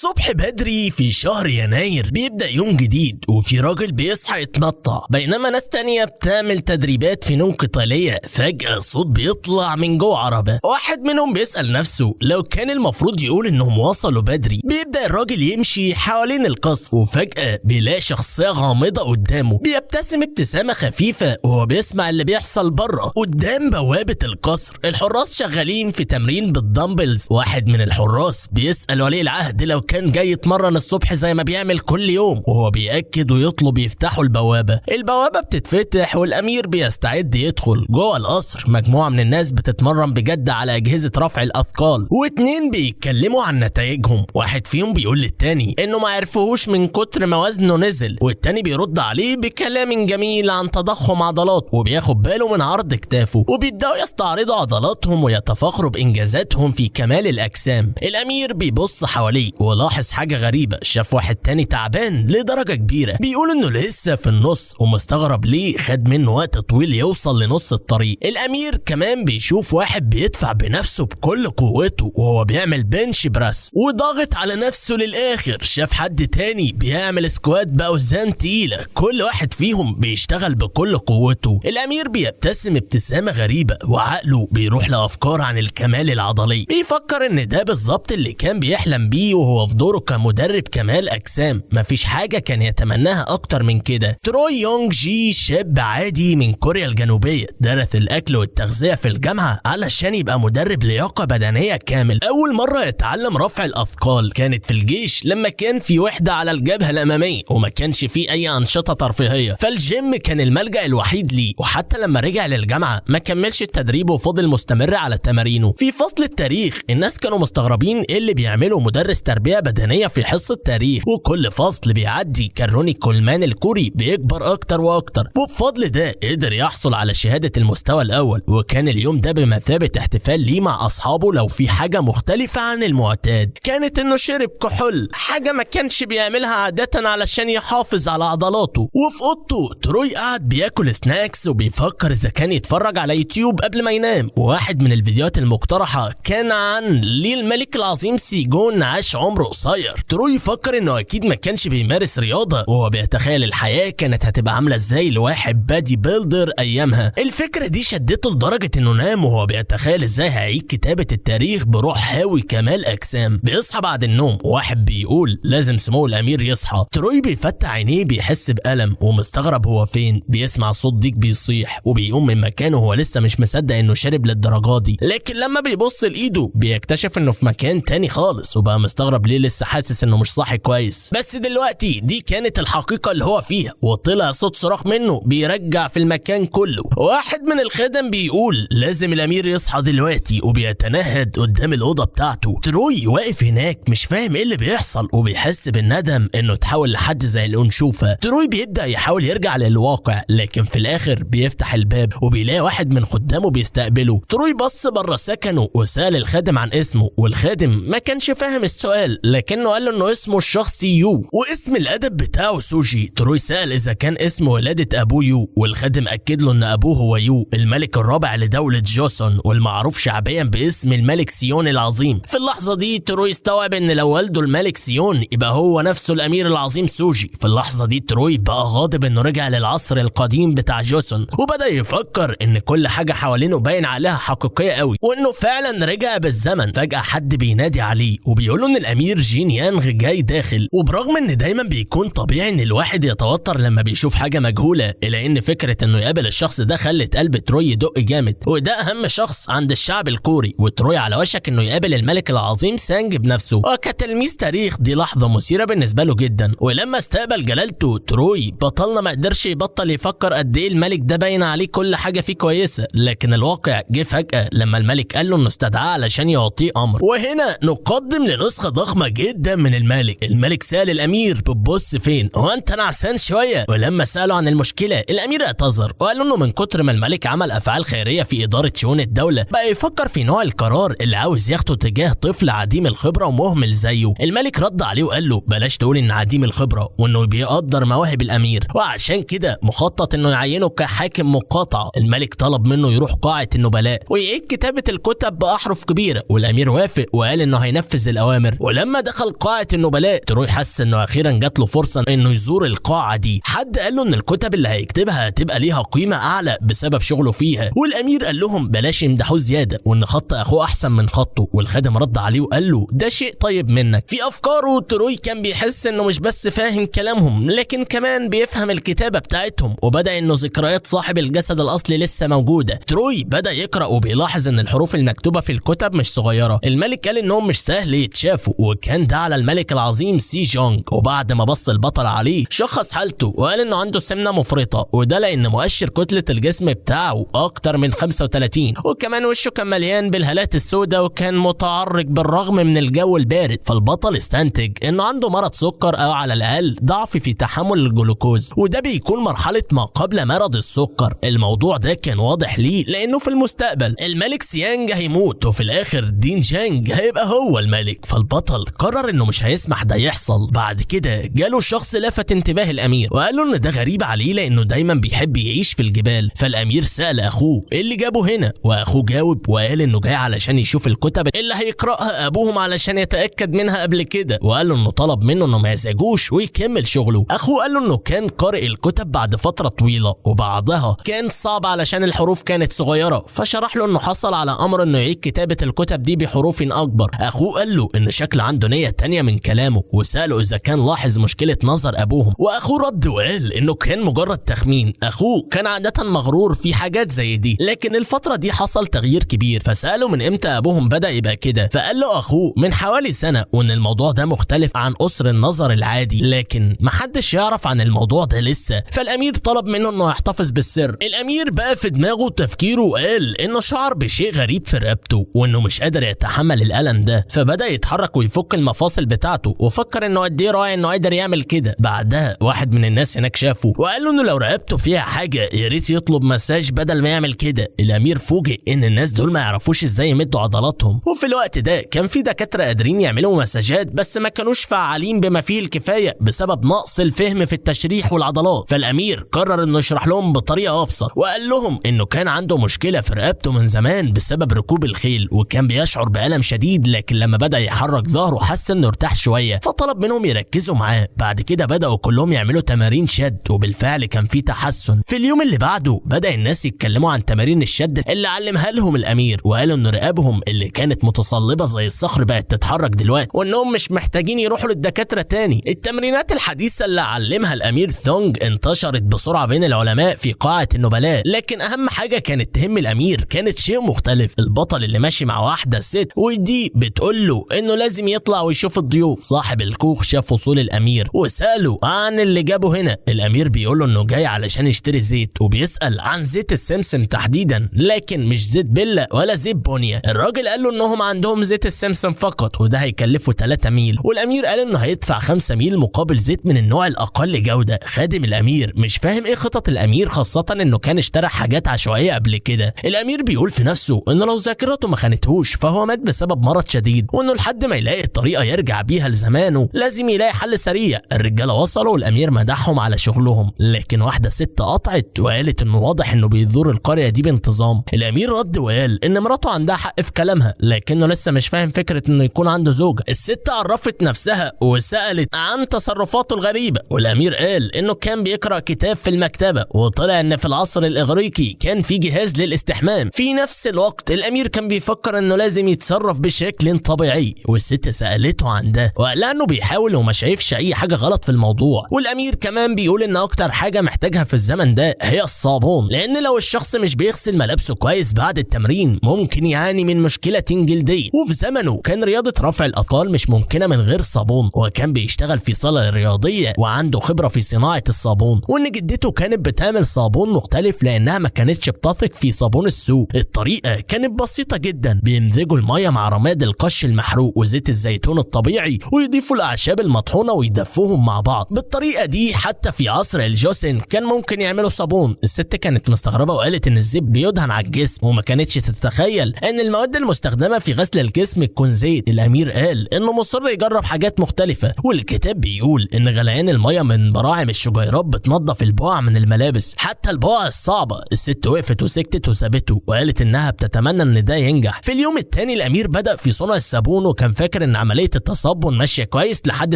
الصبح بدري في شهر يناير بيبدأ يوم جديد، وفي راجل بيصحى يتنطع بينما ناس تانية بتعمل تدريبات فنون قتالية. فجأة صوت بيطلع من جوه عربة، واحد منهم بيسأل نفسه لو كان المفروض يقول انهم وصلوا بدري. بيبدأ الراجل يمشي حوالين القصر، وفجأة بيلاقي شخصية غامضة قدامه بيبتسم ابتسامة خفيفة وهو بيسمع اللي بيحصل بره قدام بوابة القصر. الحراس شغالين في تمرين بالدمبلز. واحد من الحراس بيسأل ولي العهد لو كان جاي يتمرن الصبح زي ما بيعمل كل يوم، وهو بيأكد ويطلب يفتحوا البوابة. البوابة بتتفتح والأمير بيستعد يدخل جوه القصر. مجموعة من الناس بتتمرن بجد على أجهزة رفع الأثقال، واتنين بيتكلموا عن نتائجهم. واحد فيهم بيقول للتاني إنه ما عرفوهوش من كتر ما وزنه نزل، والتاني بيرد عليه بكلام جميل عن تضخم عضلات، وبياخد باله من عرض كتافه. وبيبدأوا يستعرضوا عضلاتهم ويتفاخروا بإنجازاتهم في كمال الأجسام. الأمير بيبص حواليه ولاحظ حاجة غريبة، شاف واحد تاني تعبان لدرجة كبيرة، بيقول إنه لسه في النص ومستغرب ليه خد منه وقت طويل يوصل لنص الطريق. الأمير كمان بيشوف واحد بيدفع بنفسه بكل قوته وهو بيعمل بنش براس وضاغط على نفسه للآخر. شاف حد تاني بيعمل سكوات بأوزان تقيلة، كل واحد فيهم بيشتغل بكل قوته. الأمير بيبتسم ابتسامة غريبة وعقله بيروح لأفكار عن الكمال العضلي. بيفكر إن ده بالظبط اللي كان بيحلم بيه وهو في دوره كمدرب كمال أجسام. مفيش حاجة كان يتمناها أكتر من كده. تروي يونغ جي شاب عادي من كوريا الجنوبية، درس الأكل والتغذية في الجامعة علشان يبقى مدرب لياقة بدنية كامل. أول مرة يتعلم رفع الأثقال كانت في الجيش لما كان في وحدة على الجبهة الأمامية وما كانش فيه أي أنشطة ترفيهية، فالجيم كان الملجأ الوحيد ليه. وحتى لما رجع للجامعة ما كملش التدريب وفضل مستمر على تمارينه. في فصل التاريخ الناس كانوا مستغربين ايه اللي بيعمله مدرس تربية بدنية في حصة تاريخ، وكل فصل بيعدي كان روني كولمان الكوري بيكبر أكتر وأكتر، وبفضل ده قدر يحصل على شهادة المستوى الأول. وكان اليوم ده بمثابة احتفال ليه مع أصحابه. لو في حاجة مختلفة عن المعتاد كانت إنه شرب كحول، حاجة ما كانش بيعملها عادة علشان يحافظ على عضلاته. وفي أوضته تروي قاعد بياكل سناكس وبيفكر إذا كان يتفرج على يوتيوب قبل ما ينام. وواحد من الفيديوهات المقترحة كان عن ليه الملك العظيم سيجون عاش عمره قصير. تروي يفكر إنه أكيد ما كانش بيمارس رياضة، وهو بيتخيل الحياة كانت هتبقى عاملة إزاي لواحد بادي بيلدر أيامها. الفكرة دي شدته لدرجة إنه نام وهو بيتخيل إزاي هيعيد كتابة التاريخ بروح هاوي كمال أجسام. بيصحى بعد النوم وواحد بيقول لازم سمو الأمير يصحى. تروي بيفتح عينيه بيحس بألم ومستغرب هو فين. بيسمع صوت ديك بيصيح وبيقوم من مكانه وهو لسه مش مصدق إنه شرب للدرجة دي، لكن لما بيبص لإيده بيكتشف إنه في مكان تاني خالص، وبقى مستغرب ليه لسه حاسس إنه مش صاحي كويس. بس دلوقتي دي كانت الحقيقة اللي هو فيها، وطلع صوت صراخ منه بيرجع في المكان كله. واحد من الخدم بيقول لازم الأمير يصحى دلوقتي وبيتنهد قدام الأوضة بتاعته. تروي واقف هناك مش فاهم ايه اللي بيحصل وبيحس بالندم إنه اتحول لحد زي الأنشوفة. تروي بيبدأ يحاول يرجع للواقع، لكن في الآخر بيفتح الباب وبيلاقي واحد من خدامه بيستقبله. تروي بص بره سكنه وسأل الخادم عن اسمه، والخادم ما كانش فاهم السؤال لكنه قال له إنه اسمه الشخصي يو واسم الأدب بتاعه سوجي. تروي سأل إذا كان اسم ولادة أبوه يو، والخادم أكد له إن أبوه هو يو الملك الرابع لدولة جوسون والمعروف شعبيا باسم الملك سيون العظيم. في اللحظة دي تروي استوعب إن لو والده الملك سيون يبقى هو نفسه الأمير العظيم سوجي. في اللحظة دي تروي بقى غاضب إنه رجع للعصر القديم بتاع جوسون، وبدأ يفكر إن كل حاجة حوالينه باين عليها حقيقية قوي وإنه فعلا رجع بالزمن. فجأة حد بينادي عليه وبيقول له إن الأمير جين يانغ جاي داخل. وبرغم إن دايما بيكون طبيعي إن الواحد يتوتر لما بيشوف حاجة مجهولة، إلا إن فكرة إنه يقابل الشخص ده خلت قلب تروي يدق جامد، وده أهم شخص عند الشعب الكوري. وتروي على وشك إنه يقابل الملك العظيم سانج بنفسه. وكتلميذ تاريخ دي لحظة مثيرة بالنسبة له جدا. ولما استقبل جلالته تروي بطلنا ما قدرش يبطل يفكر قد إيه الملك ده باين عليه كل حاجة فيه كويسة، لكن الواقع جه فجأة لما الملك قال له إنه استدعاه علشان يعطيه أمر. وهنا نقدم لنسخة ضخمة جدا من الملك. الملك سأل الأمير بتبص فين؟ هو أنت نعسان شوية؟ ولما سأله عن المشكلة الأمير اعتذر وقال له إنه من كتر ما الملك عمل أفعال خيرية في إدارة شؤون الدولة بقى يفكر في نوع القرار اللي عاوز ياخده تجاه طفل عديم الخبرة ومهمل زيه. زيه. الملك رد عليه وقال له بلاش تقول ان عديم الخبره وانه بيقدر مواهب الامير، وعشان كده مخطط انه يعينه كحاكم مقاطعه. الملك طلب منه يروح قاعه النبلاء ويعيد كتابه الكتب باحرف كبيره، والامير وافق وقال انه هينفذ الاوامر. ولما دخل قاعه النبلاء تروي حس انه اخيرا جات له فرصه انه يزور القاعه دي. حد قال له ان الكتب اللي هيكتبها هتبقى ليها قيمه اعلى بسبب شغله فيها، والامير قال لهم بلاش يمدحوه زياده وان خط اخوه احسن من خطه. والخادم رد عليه وقال له ده شيء طيب منك. في افكاره تروي كان بيحس انه مش بس فاهم كلامهم لكن كمان بيفهم الكتابه بتاعتهم، وبدا انه ذكريات صاحب الجسد الاصلي لسه موجوده. تروي بدا يقرا وبيلاحظ ان الحروف المكتوبه في الكتب مش صغيره. الملك قال انهم مش سهل يتشافوا، وكان ده على الملك العظيم سي جونج. وبعد ما بص البطل عليه شخص حالته وقال انه عنده سمنه مفرطه، وده لان مؤشر كتله الجسم بتاعه اكتر من 35، وكمان وشه كان مليان بالهالات السوداء وكان متعرج بالرغم من الجو البارد. فالبطل استنتج انه عنده مرض سكر او على الاقل ضعف في تحمل الجلوكوز، وده بيكون مرحله ما قبل مرض السكر. الموضوع ده كان واضح ليه لانه في المستقبل الملك سيانج هيموت وفي الاخر دين جانج هيبقى هو الملك. فالبطل قرر انه مش هيسمح ده يحصل. بعد كده جاله شخص لفت انتباه الامير وقال له ان ده غريب عليه لانه دايما بيحب يعيش في الجبال. فالامير سال اخوه ايه اللي جابه هنا، واخوه جاوب وقال انه جاي علشان يشوف الكتب اللي هيقراها ابوهم علشان يتاكد منها قبل كده، وقال له انه طلب منه انه ما يزعجوش ويكمل شغله. اخوه قال له انه كان قارئ الكتب بعد فتره طويله وبعضها كان صعب علشان الحروف كانت صغيره، فشرح له انه حصل على امر انه يعيد كتابه الكتب دي بحروف اكبر. اخوه قال له ان شكل عنده نيه تانية من كلامه وساله اذا كان لاحظ مشكله نظر ابوهم، واخوه رد وقال انه كان مجرد تخمين. اخوه كان عاده مغرور في حاجات زي دي، لكن الفتره دي حصل تغيير كبير. فساله من امتى ابوهم بدا يبقى كده، فقال له اخوه من حوالي سنه، وان الموضوع ده مختلف عن قصر النظر العادي لكن محدش يعرف عن الموضوع ده لسه. فالامير طلب منه انه يحتفظ بالسر. الامير بقى في دماغه تفكيره وقال انه شعر بشيء غريب في رقبته وانه مش قادر يتحمل الالم ده، فبدا يتحرك ويفك المفاصل بتاعته وفكر انه قد ايه رائع انه قادر يعمل كده. بعدها واحد من الناس هناك شافه وقال له انه لو رقبته فيها حاجه يا ريت يطلب مساج بدل ما يعمل كده. الامير فوجئ ان الناس دول ما يعرفوش ازاي يمدوا عضلاتهم، وفي الوقت ده كان في دكاتره قادرين يعملوا مساجات بس ما كانوش فعالين بما فيه الكفايه بسبب نقص الفهم في التشريح والعضلات. فالامير قرر انه يشرح لهم بطريقه ابسط وقال لهم انه كان عنده مشكله في رقبته من زمان بسبب ركوب الخيل، وكان بيشعر بألم شديد لكن لما بدا يحرك ظهره حس انه ارتاح شويه، فطلب منهم يركزوا معاه. بعد كده بداوا كلهم يعملوا تمارين شد وبالفعل كان في تحسن. في اليوم اللي بعده بدا الناس يتكلموا عن تمارين الشد اللي علمها لهم الامير، وقالوا ان رقابهم اللي كانت متصلبه زي الصخر بقت تتحرك دلوقتي وانهم مش محتاجين يروحوا للدكاتره تاني. التمرينات الحديثه اللي علمها الامير ثونج انتشرت بسرعه بين العلماء في قاعه النبلاء، لكن اهم حاجه كانت تهم الامير كانت شيء مختلف. البطل اللي ماشي مع واحده ست ودي بتقول له انه لازم يطلع ويشوف الضيوف. صاحب الكوخ شاف وصول الامير وساله عن اللي جابه هنا. الامير بيقول له انه جاي علشان يشتري زيت، وبيسال عن زيت السمسم تحديدا لكن مش زيت بيلا ولا زيت بونيا. الراجل قال له انهم عندهم زيت السمسم فقط وده هيكلفه 3 ميل، والامير قال انه هيدفع 5 ميل مقابل زيت من النوع الاقل جوده. خادم الامير مش فاهم ايه خطط الامير خاصه انه كان اشترى حاجات عشوائيه قبل كده. الامير بيقول في نفسه انه لو ذاكرته ما خانتهوش فهو مات بسبب مرض شديد، وانه لحد ما يلاقي الطريقه يرجع بيها لزمانه لازم يلاقي حل سريع. الرجاله وصلوا والامير مدحهم على شغلهم، لكن واحده ست قطعت وقالت انه واضح انه بيزور القريه دي بانتظام. الامير رد وقال ان مراته عندها حق في كلامها لكنه لسه مش فاهم فكره انه يكون عنده زوجه. الست عرفت نفسها وسالت عن تصرفاته الغريبه، والامير قال انه كان بيقرا كتاب في المكتبه وطلع ان في العصر الاغريقي كان في جهاز للاستحمام. في نفس الوقت الامير كان بيفكر انه لازم يتصرف بشكل طبيعي، والست سالته عن ده وقال لها انه بيحاول وما شايفش اي حاجه غلط في الموضوع. والامير كمان بيقول ان اكتر حاجه محتاجها في الزمن ده هي الصابون، لان لو الشخص مش بيغسل ملابسه كويس بعد التمرين ممكن يعاني من مشكله جلديه. وفي زمنه كان رياضه رفع الاثقال مش ممكنه من غير صابون، وكان بيشتغل في صاله رياضيه وعنده خبره في صناعه الصابون، وان جدته كانت بتعمل صابون مختلف لانها ما كانتش بتثق في صابون السوق. الطريقه كانت بسيطه جدا، بيمزجوا الميه مع رماد القش المحروق وزيت الزيتون الطبيعي ويضيفوا الاعشاب المطحونه ويدفوهم مع بعض. بالطريقه دي حتى في عصر الجوسن كان ممكن يعملوا صابون. الست كانت مستغربه وقالت ان الزيت بيدهن على الجسم وما كانتش تتخيل ان المواد المستخدمه في غسل الجسم تكون زيت. الامير قال انه مصر يجرب حاجات مختلفة. والكتاب بيقول ان غليان المية من براعم الشجيرات بتنظف البقع من الملابس، حتى البقع الصعبة. الست وقفت وسكتت وسابته وقالت انها بتتمنى ان ده ينجح. في اليوم التاني الامير بدأ في صنع الصابون، وكان فاكر ان عملية التصابن ماشية كويس لحد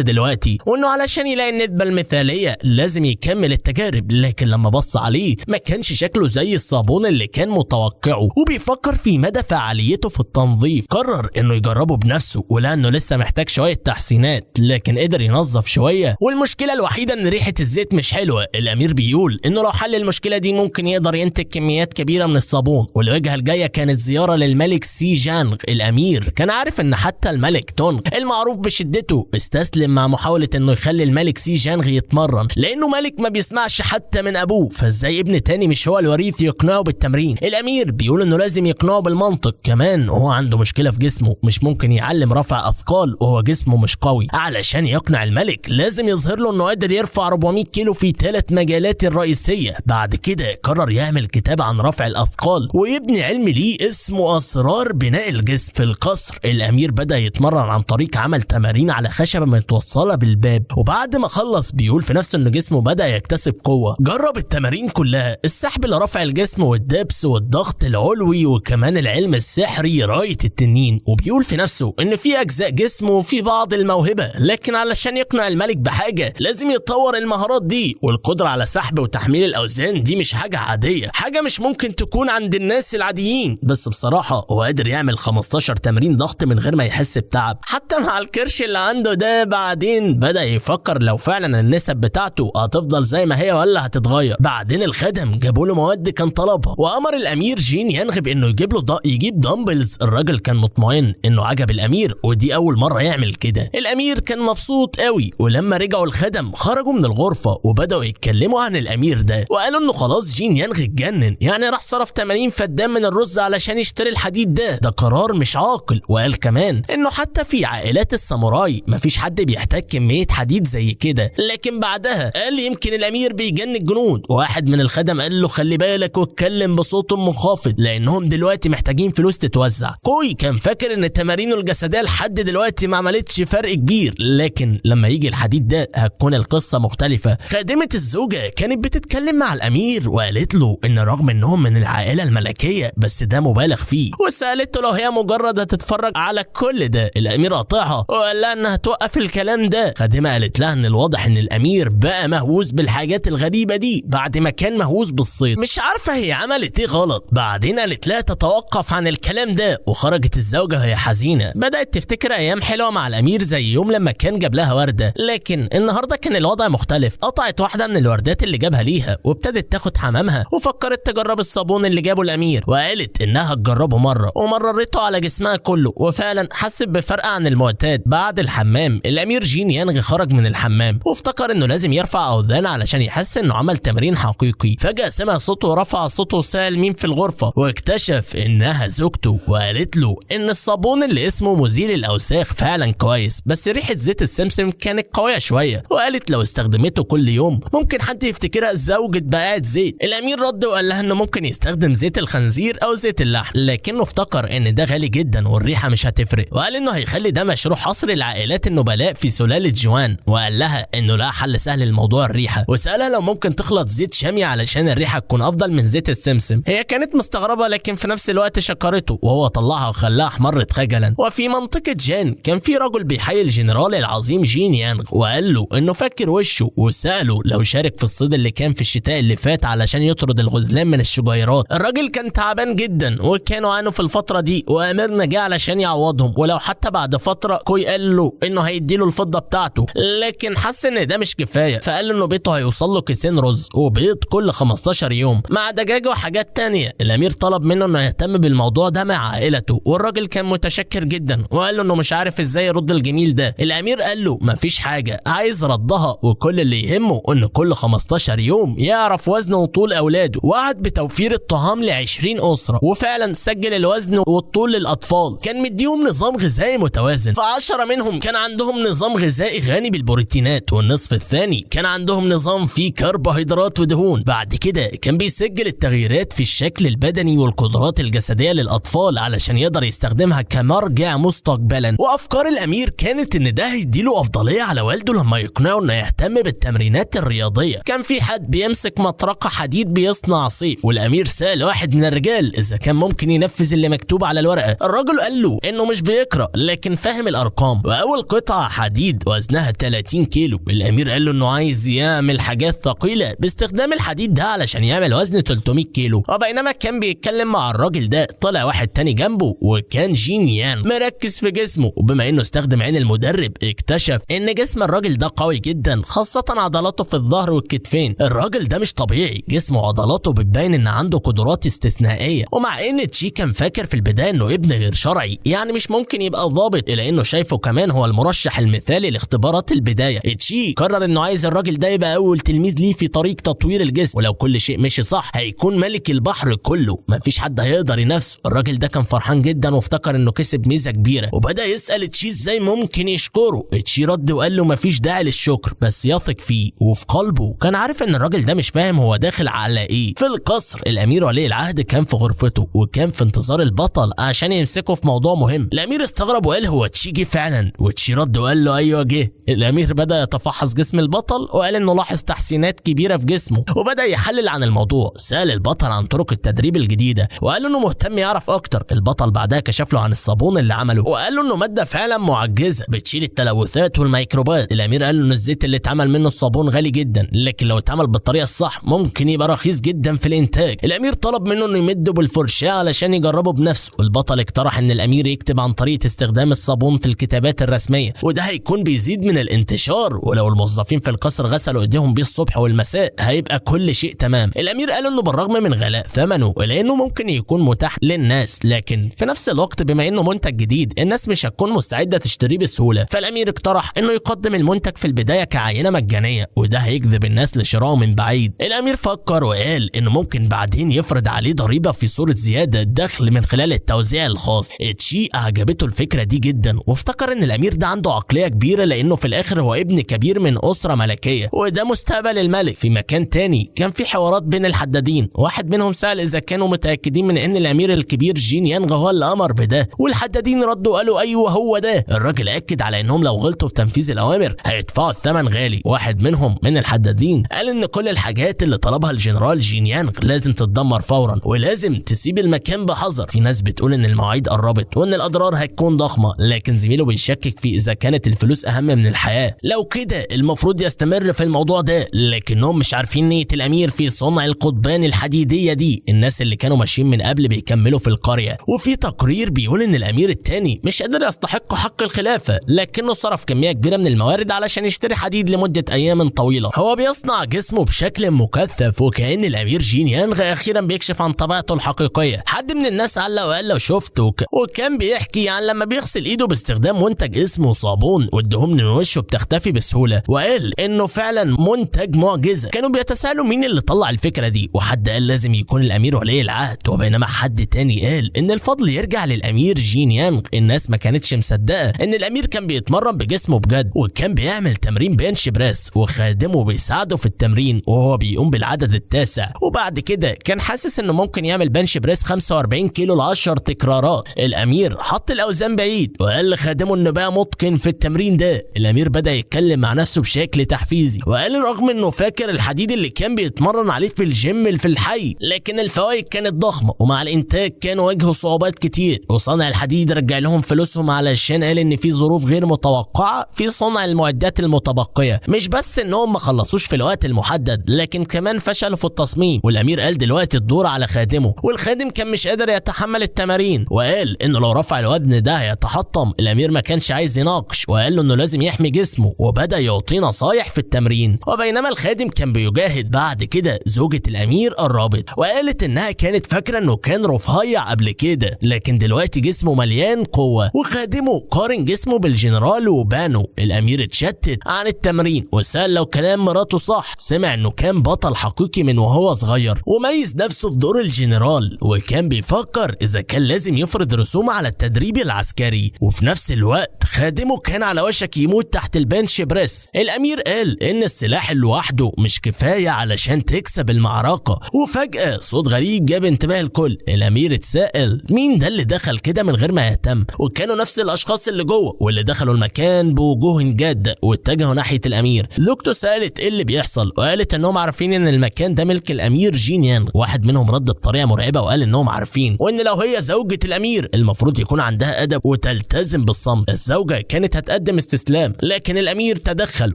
دلوقتي، وانه علشان يلاقي النسبة المثالية لازم يكمل التجارب. لكن لما بص عليه ما كانش شكله زي الصابون اللي كان متوقعه، وبيفكر في مدى فعاليته في التنظيف. قرر انه يجربه بنفسه، ولانه لسه محتاج شوية تحسينات لكن قدر ينظف شوية. والمشكلة الوحيدة ان ريحة الزيت مش حلوة. الامير بيقول انه لو حل المشكلة دي ممكن يقدر ينتج كميات كبيرة من الصابون. والوجهة الجاية كانت زيارة للملك سي جانغ. الامير كان عارف ان حتى الملك تونغ المعروف بشدته استسلم مع محاولة انه يخلي الملك سي جانغ يتمرن، لانه ملك ما بيسمعش حتى من ابوه، فازاي ابن تاني مش هو الوريث يقنعه بالتمرين؟ الامير بيقول انه لازم يقنعه بالمنطق. كمان هو عنده مشكلة في جسمه، مش ممكن يعلم رفع اثقال وهو جسمه مش قوي. علشان يقنع الملك لازم يظهر له انه قادر يرفع 400 كيلو في 3 مجالات الرئيسية. بعد كده قرر يعمل كتاب عن رفع الاثقال ويبني علم ليه اسمه اسرار بناء الجسم. في القصر الامير بدأ يتمرن عن طريق عمل تمارين على خشبة متوصلة بالباب، وبعد ما خلص بيقول في نفسه ان جسمه بدأ يكتسب قوة. جرب التمارين كلها، السحب لرفع الجسم والدبس والضغط العلوي وكمان العلم السحري راية التنين. وبيقول في نفسه ان في اجزاء جسمه وفي بعض الموهبة، لكن علشان يقنع الملك بحاجة لازم يطور المهارات دي. والقدرة على سحب وتحميل الاوزان دي مش حاجة عادية، حاجة مش ممكن تكون عند الناس العاديين. بس بصراحة هو قادر يعمل 15 تمرين ضغط من غير ما يحس بتعب حتى مع الكرش اللي عنده ده. بعدين بدأ يفكر لو فعلا النسب بتاعته هتفضل زي ما هي ولا هتتغير. بعدين الخدم جابوا له مواد كان طلبها، وامر الامير جين يانغ بانه يجيب له يجيب دمبلز. الراجل كان مطمئن انه عجب الامير، ودي اول مره يعمل كده. الامير كان مبسوط قوي. ولما رجعوا الخدم خرجوا من الغرفه وبداوا يتكلموا عن الامير ده، وقالوا انه خلاص جين يانغ اتجنن، يعني راح صرف 80 فدان من الرز علشان يشتري الحديد ده قرار مش عاقل. وقال كمان انه حتى في عائلات الساموراي مفيش حد بيحتاج كميه حديد زي كده. لكن بعدها قال يمكن الامير بيجن الجنود. واحد من الخدم قال له خلي بالك واتكلم بصوت منخفض لانهم دلوقتي محتاجين فلوس تتوزع. كوي كان فاكر ان تمارينه الجسديه لحد دلوقتي ما عملتش فرق كبير، لكن لما يجي الحديد ده هتكون القصه مختلفه. خادمه الزوجه كانت بتتكلم مع الامير وقالت له ان رغم انهم من العائله الملكيه بس ده مبالغ فيه، وسالته لو هي مجرد هتتفرج على كل ده. الامير قاطعها وقال لها انها توقف الكلام ده. خادمه قالت لها ان الواضح ان الامير بقى مهووس بالحاجات الغريبه دي بعد ما كان مهووس بالصيد. مش عارفه هي عملت ايه غلط. بعدين قالت لها تتوقف عن الكلام ده، وخرجت الزوجه وهي حزينه. بدات تفتكر ايام حلوه مع الامير زي يوم لما كان جاب لها ورده، لكن النهارده كان الوضع مختلف. قطعت واحده من الوردات اللي جابها ليها وابتدت تاخد حمامها، وفكرت تجرب الصابون اللي جابه الامير، وقالت انها تجربه مره ومررته على جسمها كله، وفعلا حست بفرق عن المعتاد. بعد الحمام الامير جين يانغ خرج من الحمام وافتكر انه لازم يرفع اوزان علشان يحس انه عمل تمرين حقيقي. فجأة سمع صوته ورفع صوته وسأل مين في الغرفة، واكتشف انها زوجته. وقالت له ان الصابون اللي اسمه مزيل الاوساخ فعلا كويس، بس ريحة زيت السمسم كانت قوية شوية. وقالت لو استخدمته كل يوم ممكن حد يفتكرها زوجة بائعة زيت. الامير رد وقال لها انه ممكن يستخدم زيت الخنزير او زيت اللحم، لكنه افتكر ان ده غالي جدا والريحة مش هتفرق. وقال انه هيخلي ده مشروع حصر العائلات النبلاء في سلالة جوان. وقال لها انه لا حل سهل لموضوع الريحة، وسألها لو ممكن تخلط زيت شامي علشان الريحة تكون افضل من زيت السمسم. هي كانت مستغربة لكن في نفس الوقت شكرته، وهو طلعها وخلاها احمرت خجلا. وفي منطقة جان كان في رجل بيحيي الجنرال العظيم جين يانغ، وقال له انه فاكر وشه، وسأله لو شارك في الصيد اللي كان في الشتاء اللي فات علشان يطرد الغزلان من الشجيرات. الراجل كان تعبان جدا وكانوا عانوا في الفترة دي، واميرنا جه علشان يعوضهم، ولو حتى بعد فترة كوي قال له انه هيديله الفضة بتاعته، لكن حس ان ده مش كفاية. فقال له انه بيته هيوصل له كيسين رز وبيض كل 15 يوم مع دجاجة وحاجات تانية. الامير طلب منه انه يهتم بالموضوع ده مع عائلته، والراجل كان متشكر جدا وقال له انه مش عارف ازاي يرد الجميل ده. الامير قال له مفيش حاجة، عايز ردها، وكل اللي يهمه ان كل 15 يوم يعرف وزن وطول اولاده. وعد بتوفير الطعام ل20 اسرة، وفعلا سجل الوزن والطول للاطفال. كان مديهم نظام غذائي متوازن، ف10 منهم كان عندهم نظام غذائي غني بالبروتينات، والنصف الثاني كان عندهم نظام فيه كربوهيدرات ودهون. بعد كده كان بيسجل التغييرات في الشكل البدني والقدرات الجسدية للاطفال علشان يقدر يستخدمها كمرجع مستقبلا. وافكار الامير كانت ان ده هيديله افضليه على والده لما يقنعه انه يهتم بالتمرينات الرياضيه. كان في حد بيمسك مطرقه حديد بيصنع سيف، والامير سال واحد من الرجال اذا كان ممكن ينفذ اللي مكتوب على الورقه. الراجل قال له انه مش بيقرا لكن فاهم الارقام، واول قطعه حديد وزنها 30 كيلو. الامير قال له انه عايز يعمل حاجات ثقيله باستخدام الحديد ده علشان يعمل وزن 300 كيلو. وبينما كان بيتكلم مع الراجل ده طلع واحد تاني جنبه، وكان جين يانغ مركز في جسمه، وبما انه استخدم عين المدرب اكتشف ان جسم الراجل ده قوي جدا، خاصه عضلاته في الظهر والكتفين. الراجل ده مش طبيعي، جسمه وعضلاته بتبين ان عنده قدرات استثنائيه. ومع ان تشي كان فاكر في البدايه انه ابن غير شرعي، يعني مش ممكن يبقى ضابط، الا انه شايفه كمان هو المرشح المثالي لاختبارات البدايه. تشي قرر انه عايز الراجل ده يبقى اول تلميذ ليه في طريق تطوير الجسم، ولو كل شيء مشي صح هيكون ملك البحر كله، مفيش حد هيقدر ينافسه. الراجل ده كان فرحان جدا وافتكر انه كسب ميزه كبيره، وبدا يسال تشي ازاي ممكن يشكره. تشي رد وقال له مفيش داعي للشكر، بس يثق فيه. وفي قلبه كان عارف ان الراجل ده مش فاهم هو داخل على ايه. في القصر الامير ولي العهد كان في غرفته، وكان في انتظار البطل عشان يمسكه في موضوع مهم. الامير استغرب وقال هو تشي جه فعلا؟ وتشي رد وقال له ايوه جه. الامير بدا يتفحص جسم البطل وقال انه لاحظ تحسينات كبيره في جسمه، وبدا يحلل عن الموضوع. سال البطل عن طرق التدريب الجديده وقال له انه مهتم يعرف اكتر. البطل بعدها كشف له عن الصابون اللي عمله، وقال له انه ماده فعلا معجزه بتشيل التلوثات والميكروبات. الامير قال له ان الزيت اللي اتعمل منه الصابون غالي جدا، لكن لو اتعمل بالطريقه الصح ممكن يبقى رخيص جدا في الانتاج. الامير طلب منه انه يمده بالفرشاه علشان يجربه بنفسه. والبطل اقترح ان الامير يكتب عن طريقه استخدام الصابون في الكتابات الرسميه، وده هيكون بيزيد من الانتشار، ولو الموظفين في القصر غسلوا ايديهم بيه الصبح والمساء هيبقى كل شيء تمام. الامير قال انه بالرغم من غلاء ثمنه لانه ممكن يكون متاح للناس، لكن في نفس الوقت بما انه منتج جديد الناس مش هتكون مستعده تشتريه بسهوله. فالامير اقترح انه يقدم المنتج في البدايه كعينه مجانيه، وده هيجذب الناس لشرائه من بعيد. الامير فكر وقال انه ممكن بعدين يفرض عليه ضريبه في صوره زياده دخل من خلال التوزيع الخاص. تشي اعجبته الفكره دي جدا، وافتكر ان الامير ده عنده عقليه كبيره، لانه في الاخر هو ابن كبير من اسره ملكيه، وده مستقبل الملك. في مكان تاني كان في حوارات بين الحدادين، واحد منهم سال اذا كانوا متاكدين من ان الامير الكبير جين يانغ هو اللي امر بده، والحدادين ردوا قالوا ايوه هو ده. الراجل اكد على انهم لو غلطوا في تنفيذ الاوامر هيدفعوا الثمن غالي. واحد منهم من الحدادين قال ان كل الحاجات اللي طلبها الجنرال جين يانغ لازم تتدمر فورا، ولازم تسيب المكان بحذر. في ناس بتقول ان المواعيد قربت وان الاضرار هتكون ضخمه، لكن زميله بيشكك في اذا كانت الفلوس اهم من الحياه. لو كده المفروض يستمر في الموضوع ده، لكنهم مش عارفين نيه الامير في صنع القضبان الحديديه دي. الناس اللي كانوا ماشيين من قبل بيكملوا في القريه، وفي تقرير بيقول ان الامير الثاني مش قادر يستحق حق الخلافه، لكنه صرف كميه كبيره من الموارد علشان يشتري حديد لمده ايام طويله. هو بيصنع جسمه بشكل مكثف، وكأن الامير جين يانغ اخيرا بيكشف عن طبيعته الحقيقيه. حد من الناس علق وقال لو شفت وكان بيحكي عن لما بيغسل ايده باستخدام منتج اسمه صابون والدهون من وشه بتختفي بسهوله، وقال انه فعلا منتج معجزه. كانوا بيتساءلوا مين اللي طلع الفكره دي، وحد قال لازم يكون الامير ولي العهد، وبينما حد تاني قال ان الفضل يرجع للامير جين يانغ. الناس ما كانتش مصدقه ان الامير كان بيتمرن بجسمه بجد، وكان بيعمل تمرين بنش بريس، وخادمه بيساعده في التمرين وهو بيقوم بالعدد التاسع. وبعد كده كان حاسس انه ممكن يعمل بنش بريس 45 كيلو ل10 تكرارات. الامير حط الاوزان بعيد وقال لخادمه انه بقى متقن في التمرين ده. الامير بدا يتكلم مع نفسه بشكل تحفيزي، وقال رغم انه فاكر الحديد اللي كان بيتمرن عليه في الجيم اللي في الحي، لكن الفوائد كانت ضخمه، ومع الانتاج كانوا واجهوا صعوبات كتير. وصانع الحديد رجع لهم فلوسهم علشان قال ان في ظروف غير متوقعه في صنع المعدات المتبقيه. مش بس انهم ما خلصوش في الوقت المحدد، لكن كمان فشلوا في التصميم. والامير قال دلوقتي الدور على خادمه، والخادم كان مش قادر يتحمل التمارين، وقال انه لو رفع الوزن ده هيتحطم. الامير ما كانش عايز يناقش، وقال له انه لازم يحمي جسمه، وبدا يعطيه نصايح في التمرين. وبينما الخادم كان بيجاهد، بعد كده زوجة الامير قربت وقالت انها كانت فاكره انه كان رفيع قبل كده، لكن دلوقتي جسمه مليان قوه. وخادمه قارن جسمه بالجنرال وبانو. الامير اتشتت عن التمرين وسأل لو كلام مراته صح. سمع انه كان بطل حقيقي من وهو صغير، وميز نفسه في دور الجنرال، وكان بيفكر اذا كان لازم يفرض رسوم على التدريب العسكري. وفي نفس الوقت خادمه كان على وشك يموت تحت البنش بريس. الامير قال ان السلاح لوحده مش كفايه علشان تكسب المعركه. وفجاه صوت غريب جاب انتباه الكل. الامير اتساءل مين ده اللي دخل كده من غير ما يهتم، وكانوا نفس نفس الاشخاص اللي جوه واللي دخلوا المكان بوجوه جاده واتجهوا ناحيه الامير. زوجته سالت ايه اللي بيحصل وقالت انهم عارفين ان المكان ده ملك الامير جين يانغ. واحد منهم رد بطريقه مرعبه وقال انهم عارفين وان لو هي زوجة الامير المفروض يكون عندها ادب وتلتزم بالصمت. الزوجه كانت هتقدم استسلام لكن الامير تدخل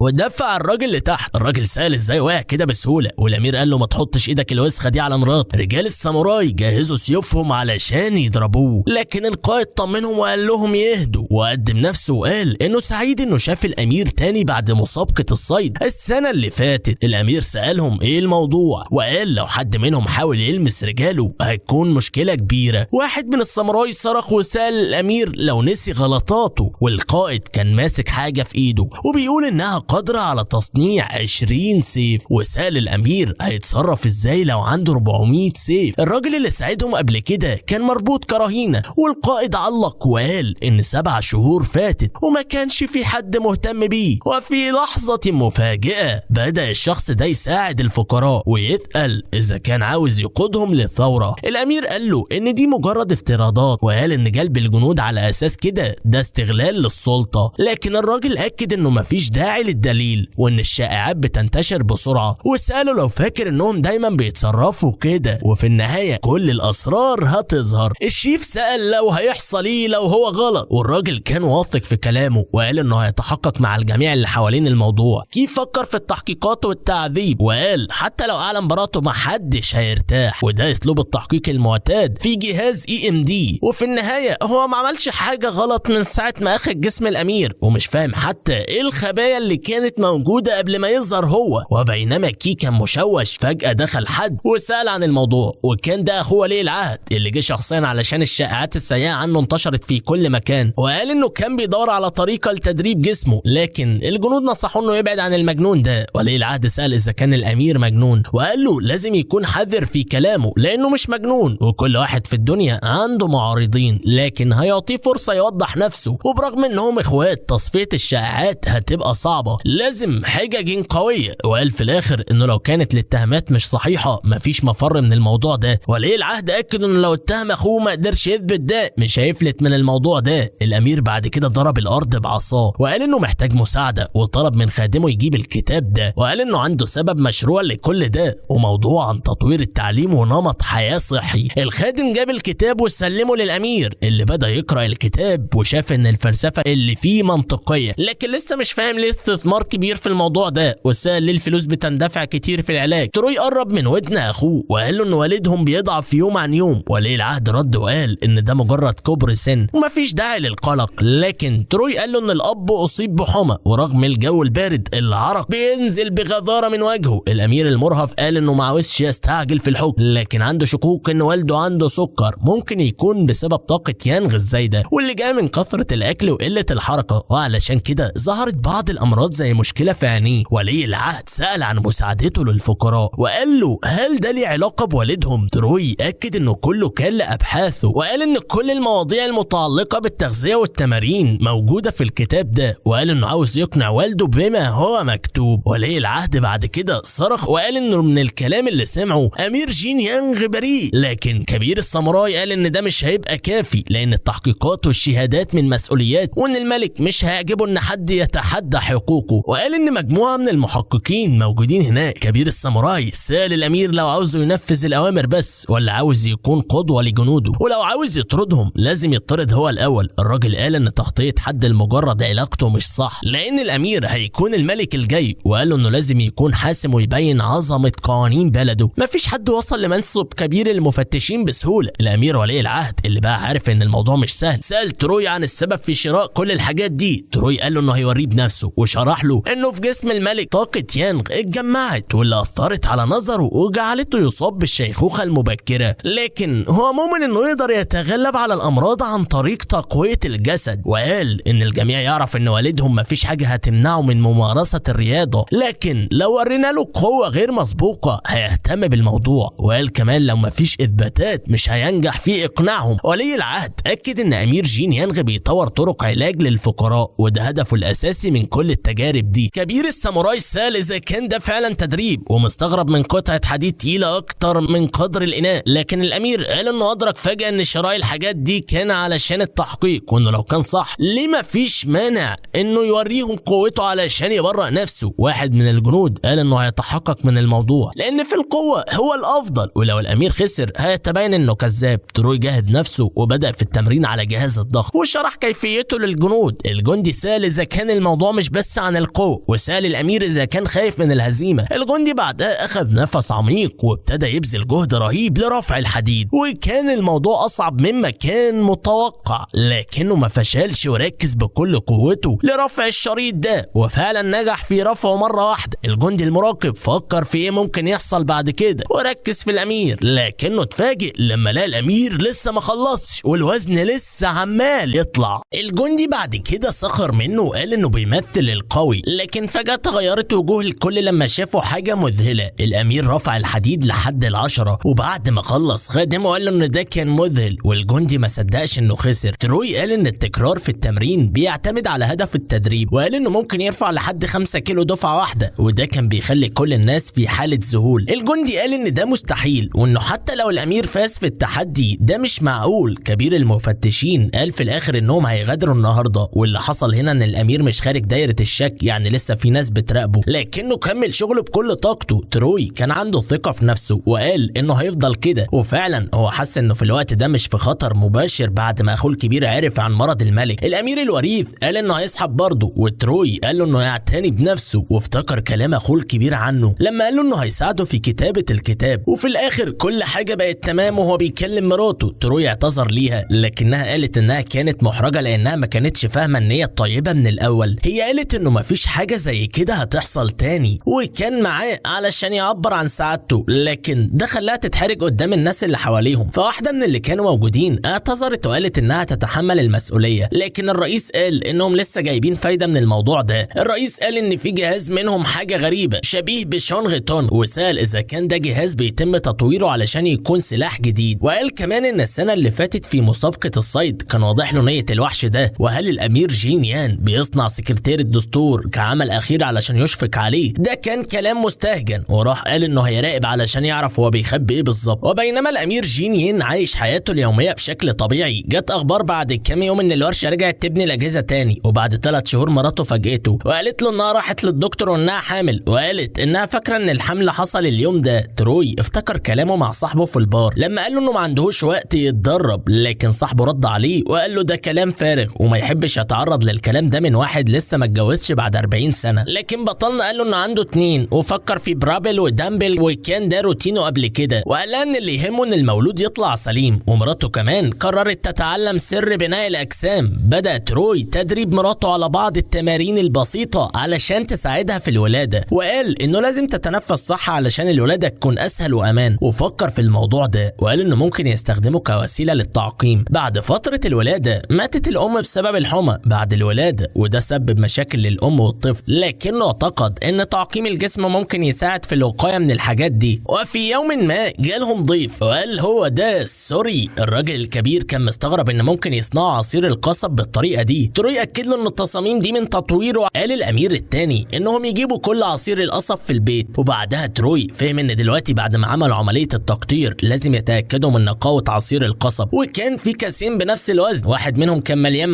ودفع الراجل لتحت. الراجل سال ازاي واقع كده بسهوله والامير قال له ما تحطش ايدك الوسخه دي على مرات. رجال الساموراي جهزوا سيوفهم علشان يضربوه لكن القائد طمنهم وقال لهم يهدوا وقدم نفسه وقال انه سعيد انه شاف الامير تاني بعد مسابقه الصيد السنه اللي فاتت. الامير سالهم ايه الموضوع وقال لو حد منهم حاول يلمس رجاله هتكون مشكله كبيره. واحد من الساموراي صرخ وسال الامير لو نسي غلطاته والقائد كان ماسك حاجه في ايده وبيقول انها قادره على تصنيع 20 سيف وسال الامير هيتصرف ازاي لو عنده 400 سيف. الراجل اللي ساعدهم قبل كده كان مربوط كرهينه والقائد علق وقال ان 7 شهور فاتت وما كانش في حد مهتم بيه. وفي لحظه مفاجئه بدا الشخص ده يساعد الفقراء ويسال اذا كان عاوز يقودهم للثوره. الامير قال له ان دي مجرد افتراضات وقال ان جلب الجنود على اساس كده ده استغلال للسلطه لكن الراجل اكد انه مفيش داعي للدليل وان الشائعات بتنتشر بسرعه وساله لو فاكر انهم دايما بيتصرفوا كده وفي النهايه كل الاسرار هتظهر. الشيف سال لو هيحصل ايه لو هو غلط والراجل كان واثق في كلامه وقال انه هيتحقق مع الجميع اللي حوالين الموضوع. كيف فكر في التحقيقات والتعذيب وقال حتى لو اعلن براءته محدش هيرتاح وده اسلوب التحقيق المعتاد في جهاز EMD. وفي النهايه هو ما عملش حاجه غلط من ساعه ما اخد جسم الامير ومش فاهم حتى ايه الخبايا اللي كانت موجوده قبل ما يظهر هو. وبينما كي كان مشوش فجاه دخل حد وسال عن الموضوع وكان ده اخوه ولي العهد اللي جه شخصيا علشان الشائعات السيئه عنه انتشرت في كل مكان وقال انه كان بيدور على طريقه لتدريب جسمه لكن الجنود نصحوا انه يبعد عن المجنون ده. ولي العهد سال اذا كان الامير مجنون وقال له لازم يكون حذر في كلامه لانه مش مجنون وكل واحد في الدنيا عنده معارضين لكن هيعطيه فرصه يوضح نفسه وبرغم انهم اخوات تصفيه الشائعات هتبقى صعبه لازم حجج قويه. وقال في الاخر انه لو كانت الاتهامات مش صحيحه مفيش مفر من الموضوع ده. ولي العهد اكد انه لو اتهم اخوه ما قدرش يثبت ده مش هيفلت من الموضوع ده. الامير بعد كده ضرب الارض بعصاه وقال انه محتاج مساعده وطلب من خادمه يجيب الكتاب ده وقال انه عنده سبب مشروع لكل ده وموضوع عن تطوير التعليم ونمط حياه صحي. الخادم جاب الكتاب وسلمه للامير اللي بدا يقرا الكتاب وشاف ان الفلسفه اللي فيه منطقيه لكن لسه مش فاهم ليه استثمار كبير في الموضوع ده وسال ليه الفلوس بتندفع كتير في العلاج. تروي قرب من ودن اخوه وقال له ان والدهم بيضعف يوم عن يوم. ولي العهد رد وقال ان ده مجرد كبر سن ومفيش داعي للقلق لكن تروي قال له ان الاب اصيب بحمى ورغم الجو البارد العرق بينزل بغزاره من وجهه. الامير المرهف قال انه ما عاوزش يستعجل في الحكم لكن عنده شكوك ان والده عنده سكر ممكن يكون بسبب طاقه يانغ الزايده واللي جاء من كثره الاكل وقله الحركه وعلشان كده ظهرت بعض الامراض زي مشكله في عينيه. ولي العهد سال عن مساعدته للفقراء وقال له هل ده ليه علاقه بوالدهم. تروي اكد انه كله كان لابحاثه وقال ان كل المواضيع المتعلقه بالتغذيه والتمارين موجوده في الكتاب ده وقال انه عاوز يقنع والده بما هو مكتوب. ولي العهد بعد كده صرخ وقال انه من الكلام اللي سمعه امير جين يانغ بريء لكن كبير الساموراي قال ان ده مش هيبقى كافي لان التحقيقات والشهادات من مسؤوليات وان الملك مش هيعجبه ان حد يتحدى حقوقه. وقال ان مجموعه من المحققين موجودين هناك. كبير الساموراي سال الامير لو عاوزه ينفذ الاوامر بس ولا عاوز يكون قدوه لجنوده ولو عاوز يطردهم لازم يطرد هو الاول. الراجل قال ان تخطيط حد لمجرد علاقته مش صح لان الامير هيكون الملك الجاي وقال له انه لازم يكون حاسم ويبين عظمه قوانين بلده. مفيش حد وصل لمنصب كبير المفتشين بسهوله. الامير ولي العهد اللي بقى عارف ان الموضوع مش سهل سال تروي عن السبب في شراء كل الحاجات دي. تروي قال له انه هيوريه بنفسه وشرح له انه في جسم الملك طاقه يانغ اتجمعت واللي اثرت على نظره وجعلته يصاب بالشيخوخه المبكره لكن هو مؤمن انه يقدر يتغلب على الامراض عن طريق تقويه الجسد. وقال ان الجميع يعرف ان والدهم مفيش حاجه هتمنعه من ممارسه الرياضه لكن لو ورينا له قوه غير مسبوقه هيهتم بالموضوع. وقال كمان لو مفيش اثباتات مش هينجح في اقناعهم. ولي العهد اكد ان امير جين يانغ بيطور طرق علاج للفقراء وده هدفه الاساسي من كل التجارب دي. كبير الساموراي سال اذا كان ده فعلا تدريب ومستغرب من قطعه حديد تقيله اكتر من قدر الاناء لكن الامير قال انه ادرك فجاه ان شراء الحاجات دي كان علشان التحقيق للتحقيق، وانه لو كان صح ليه مفيش مانع انه يوريهم قوته علشان يبرأ نفسه. واحد من الجنود قال انه هيتحقق من الموضوع لان في القوة هو الافضل، ولو الامير خسر هيتبين انه كذاب. تروي جاهد نفسه وبدأ في التمرين على جهاز الضغط وشرح كيفيته للجنود. الجندي سأل اذا كان الموضوع مش بس عن القوة، وسأل الامير اذا كان خايف من الهزيمة. الجندي بعدها اخذ نفس عميق وابتدى يبذل جهد رهيب لرفع الحديد، وكان الموضوع اصعب مما كان متوقع، لكنه ما فشلش وركز بكل قوته لرفع الشريط ده، وفعلا نجح في رفعه مرة واحدة. الجندي المراقب فكر في ايه ممكن يحصل بعد كده وركز في الامير، لكنه اتفاجئ لما لقى الامير لسه ما خلصش والوزن لسه عمال يطلع. الجندي بعد كده سخر منه وقال انه بيمثل القوي، لكن فجأة تغيرت وجوه الكل لما شافوا حاجة مذهلة. الامير رفع الحديد لحد 10، وبعد ما خلص خادمه قال له ان ده كان مذهل، والجندي ما صدقش انه خسر. تروي قال ان التكرار في التمرين بيعتمد على هدف التدريب، وقال انه ممكن يرفع لحد 5 كيلو دفعة واحدة، وده كان بيخلي كل الناس في حالة ذهول. الجندي قال ان ده مستحيل، وانه حتى لو الامير فاز في التحدي ده مش معقول. كبير المفتشين قال في الاخر انهم هيغادروا النهارده، واللي حصل هنا ان الامير مش خارج دايرة الشك، يعني لسه في ناس بتراقبه، لكنه كمل شغله بكل طاقته. تروي كان عنده ثقة في نفسه وقال انه هيفضل كده، وفعلا هو حس انه في الوقت ده مش في خطر مباشر بعد ما اخوه الكبير عرف عن مرض الملك. الامير الوريث قال انه هيسحب برضه، وتروي قال له انه يعتني بنفسه، وافتكر كلام اخوه الكبير عنه لما قال له انه هيساعده في كتابة الكتاب. وفي الاخر كل حاجة بقت تمام وهو بيكلم مراته. تروي اعتذر ليها، لكنها قالت انها كانت محرجة لانها ما كانتش فاهمة النية الطيبة من الاول. هي قالت انه مفيش حاجة زي كده هتحصل تاني، وكان معاه علشان يعبر عن سعادته، لكن ده خلاها تتحرج قدام الناس اللي حواليهم. فواحدة من اللي كانوا موجودين اعتذرت وقالت انها تتحمل المسؤولية، لكن الرئيس قال انهم لسه جايبين فايدة من الموضوع ده. الرئيس قال ان في جهاز منهم حاجة غريبة شبيه بشونغتون، وسأل اذا كان ده جهاز بيتم تطويره علشان يكون سلاح جديد، وقال كمان ان السنة اللي فاتت في مسابقة الصيد كان واضح له نية الوحش ده. وهل الامير جين يان بيصنع سكرتير الدستور كعمل اخير علشان يشفق عليه؟ ده كان كلام مستهجن، وراح قال انه هيراقب علشان يعرف هو بيخبي ايه بالظبط. وبينما الامير جين يان عايش حياته اليومية بشكل طبيعي، جت اخبار بعد كام يوم ان الورشة رجعت تبني الاجهزة تاني، وبعد 3 شهور مراته فاجئته وقالت له انها راحت للدكتور وانها حامل، وقالت انها فاكرة ان الحمل حصل اليوم ده. تروي افتكر كلامه مع صاحبه في البار لما قال له انه ما عندهوش وقت يتدرب، لكن صاحبه رد عليه وقال له ده كلام فارغ وما يحبش يتعرض للكلام ده من واحد لسه ما اتجوزش بعد 40 سنة. لكن بطلنا قال له انه عنده 2، وفكر في برابل ودامبل وكان ده روتينه قبل كده، وقال لها ان اللي يهمه ان المولود يطلع سليم. ومراته كمان قررت تتعلم سر بناء الاجسام. بدأ تروي تدريب مراته على بعض التمارين البسيطة علشان تساعدها في الولادة، وقال انه لازم تتنفس صح علشان الولادة تكون اسهل وامان. وفكر في الموضوع ده وقال انه ممكن يستخدمه كوسيلة للتعقيم. بعد فترة الولادة ماتت الام بسبب الحمى بعد الولادة، وده سبب مشاكل للام والطفل، لكنه اعتقد ان تعقيم الجسم ممكن يساعد في الوقاية من الحاجات دي. وفي يوم ما جالهم ضيف وقال هو ده سوري. الراجل الكبير كان مستغرب ان ممكن يصنعوا عصير القصب بالطريقة دي. تروي اكد له ان التصاميم دي من تطويره. قال الامير التاني انهم يجيبوا كل عصير القصب في البيت. وبعدها تروي فهم ان دلوقتي بعد ما عملوا عملية التقطير لازم يتأكدوا من نقاوة عصير القصب، وكان في كاسين بنفس الوزن، واحد منهم كان مليان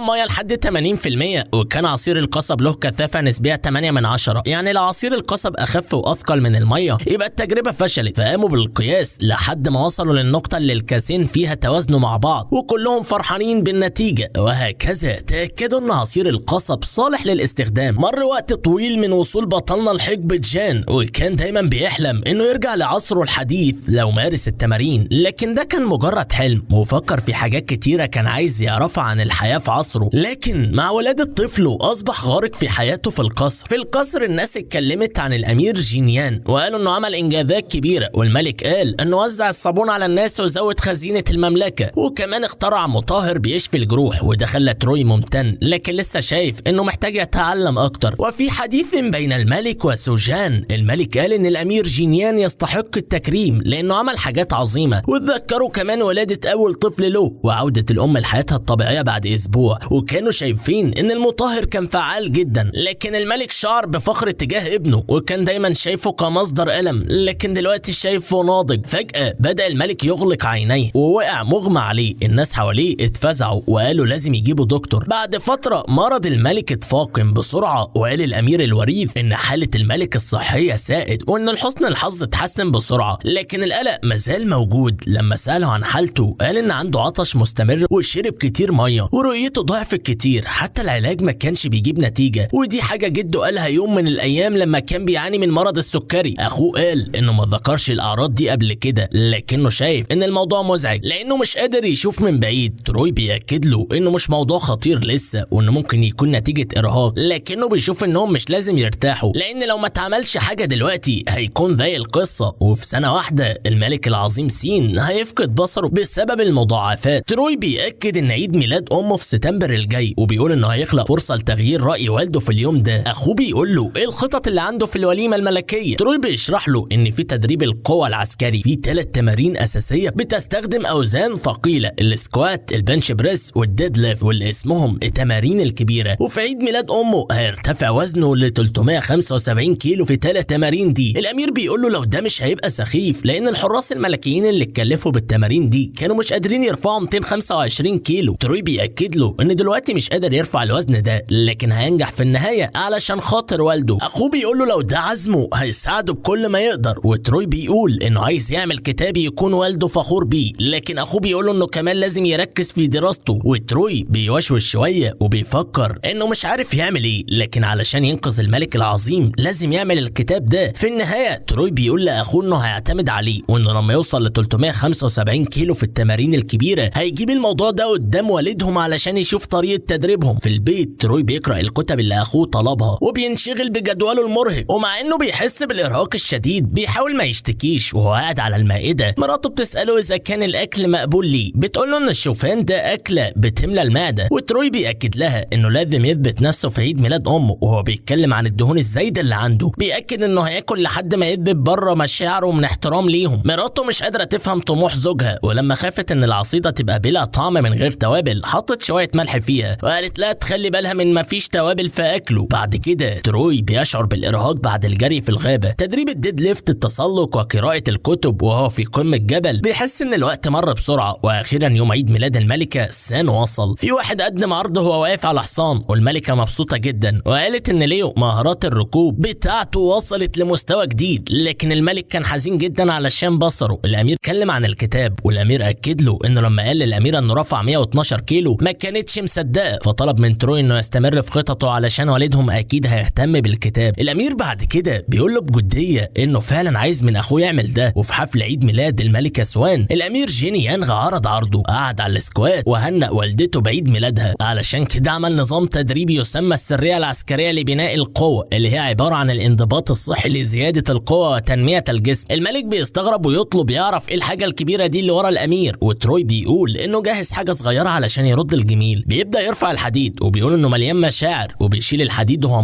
ميه لحد 80%، وكان عصير القصب له كثافة نسبية 8/10، يعني لو عصير القصب اخف واثقل من الميه يبقى التجربة فشلت. فقاموا بالقياس لحد ما وصلوا للنقطة اللي الكاسين فيها توازنوا مع بعض، وكلهم فرحانين بالنتيجة. وهكذا تأكدوا ان عصير القصب صالح للاستخدام. مر وقت طويل من وصول بطلنا لحقبة جان، وكان دايما بيحلم انه يرجع لعصره الحديث لو مارس التمارين، لكن ده كان مجرد حلم، وفكر في حاجات كتيرة كان عايز يعرفها عن الحياة في عصره. لكن مع ولادة طفله اصبح غارق في حياته في القصر. في القصر الناس اتكلمت عن الامير جين يان وقالوا انه عمل انجازات كبيرة، والملك قال انه وزع الصابون على الناس وزود خزينة المملكة، وكمان اخترع مطهر بيشفي الجروح، وده خلى تروي ممتن، لكن لسه شايف انه محتاج يتعلم اكتر. وفي حديث بين الملك وسوجان الملك قال ان الامير جين يان يستحق التكريم لانه عمل حاجات عظيمة، وتذكروا كمان ولادة اول طفل له وعودة الام لحياتها الطبيعية بعد اسبوع، وكانوا شايفين ان المطهر كان فعال جدا. لكن الملك شعر بفخر تجاه ابنه وكان دايما شايفه كمصدر ألم، لكن دلوقتي شايفه ناضج. فجأة بدأ الملك يغلق عينيه ووقع مغمى عليه، تروي الناس حواليه اتفزعوا وقالوا لازم يجيبوا دكتور. بعد فترة مرض الملك اتفاقم بسرعة، وقال الامير الوريث ان حالة الملك الصحية ساءت وان لحسن الحظ اتحسن بسرعة، لكن القلق مازال موجود. لما سأله عن حالته قال ان عنده عطش مستمر وشرب كتير مية ورؤيته ضعفت كتير، حتى العلاج ما كانش بيجيب نتيجة، ودي حاجة جده قالها يوم من الايام لما كان بيعاني من مرض السكري. اخوه قال انه ما ذكرش الاعراض دي قبل كده، لكنه شايف ان الموضوع مزعج لانه مش قادر يشوف من بعيد. تروي بيأكد له انه مش موضوع خطير لسه وانه ممكن يكون نتيجة ارهاق، لكنه بيشوف انهم مش لازم يرتاحوا لان لو ما اتعملش حاجة دلوقتي هيكون زي القصة، وفي سنة واحدة الملك العظيم سين هيفقد بصره بسبب المضاعفات. تروي بيأكد ان عيد ميلاد امه في سبتمبر الجاي، وبيقول انه هيخلق فرصة لتغيير رأي والده في اليوم ده. اخوه بيقول له ايه الخطط اللي عنده في الوليمة الملكية. تروي بيشرح له ان في تدريب القوة العسكري في 3 تمارين اساسية بتستخدم اوزان ثقيلة، السكوات، البنش بريس، والديد ليفت، واللي اسمهم التمارين الكبيرة. وفي عيد ميلاد امه هيرتفع وزنه ل 375 كيلو في 3 تمارين دي. الامير بيقول له لو ده مش هيبقى سخيف، لان الحراس الملكيين اللي اتكلفوا بالتمارين دي كانوا مش قادرين يرفعوا 225 كيلو. تروي بيأكد له ان دلوقتي مش قادر يرفع الوزن ده، لكن هينجح في النهاية علشان خاطر والده. اخوه بيقول له لو ده عزمه هيساعده بكل ما يقدر، وتروي بيقول انه عايز يعمل كتاب يكون والده فخور بيه، لكن اخوه بيقول له انه كمان لازم يركز في دراسته. وتروي بيوشوش شوية وبيفكر انه مش عارف يعمل ايه، لكن علشان ينقذ الملك العظيم لازم يعمل الكتاب ده. في النهاية تروي بيقول لاخوه انه هيعتمد عليه، وانه لما يوصل ل 375 كيلو في التمارين الكبيرة هيجيب الموضوع ده قدام والدهم علشان يشوف طريقة تدريبهم. في البيت تروي بيقرأ الكتب اللي اخوه طلبها وبينشغل بجدوله المرهق، ومع انه بيحس بالارهاق الشديد بيحاول ما يشتكيش. وهو قاعد على المائدة مراته بتسأله اذا كان الاكل مقبول ليه، بتقول له ان الشوفان ده اكلة بتملى المعدة، وتروي بيأكد لها انه لازم يثبت نفسه في عيد ميلاد امه. وهو بيتكلم عن الدهون الزايدة اللي عنده بيأكد انه هياكل لحد ما يثبت بره مشاعره من احترام ليهم. مراته مش قادرة تفهم طموح زوجها، ولما خافت ان العصيدة تبقى بلا طعم من غير توابل حطت شوية ملح فيها وقالت لها تخلي بالها من ما فيش توابل في اكله. بعد كده تروي بيشعر بالارهاق بعد الجري في الغابة، تدريب الديد ليفت، التسلق، وقراءة الكتب. وهو في قمة جبل بيحس ان الوقت مر بسرعة. واخيرا يوم عيد ميلاد الملكة سان وصل. في واحد قدم عرض وهو واقف على حصان، والملكة مبسوطة جدا وقالت ان ليو مهارات الركوب بتاعته وصلت لمستوى جديد، لكن الملك كان حزين جدا علشان بصره. الامير اتكلم عن الكتاب، والامير اكد له انه لما قال للاميرة انه رفع 112 كيلو ما كانتش مصدقة، فطلب من تروي انه يستمر في خططه علشان والدهم اكيد هيهتم بالكتاب. الامير بعد كده بيقول له بجدية انه فعلا عايز من اخوه يعمل ده. وفي حفل عيد ميلاد الملكة سوان الامير جيني يانغ عرض عرضه، قعد على السكوات وهنأ والدته بعيد ميلادها. علشان كده عمل نظام تدريبي يسمى السرية العسكرية لبناء القوة، اللي هي عبارة عن الانضباط الصحي لزيادة القوة وتنمية الجسم. الملك بيستغرب ويطلب يعرف ايه الحاجة الكبيرة دي اللي ورا الامير، وتروي بيقول انه جهز حاجة صغيرة علشان يرد الجميل. بيبدأ يرفع الحديد وبيقول انه مليان مشاعر، وبيشيل الحديد وهو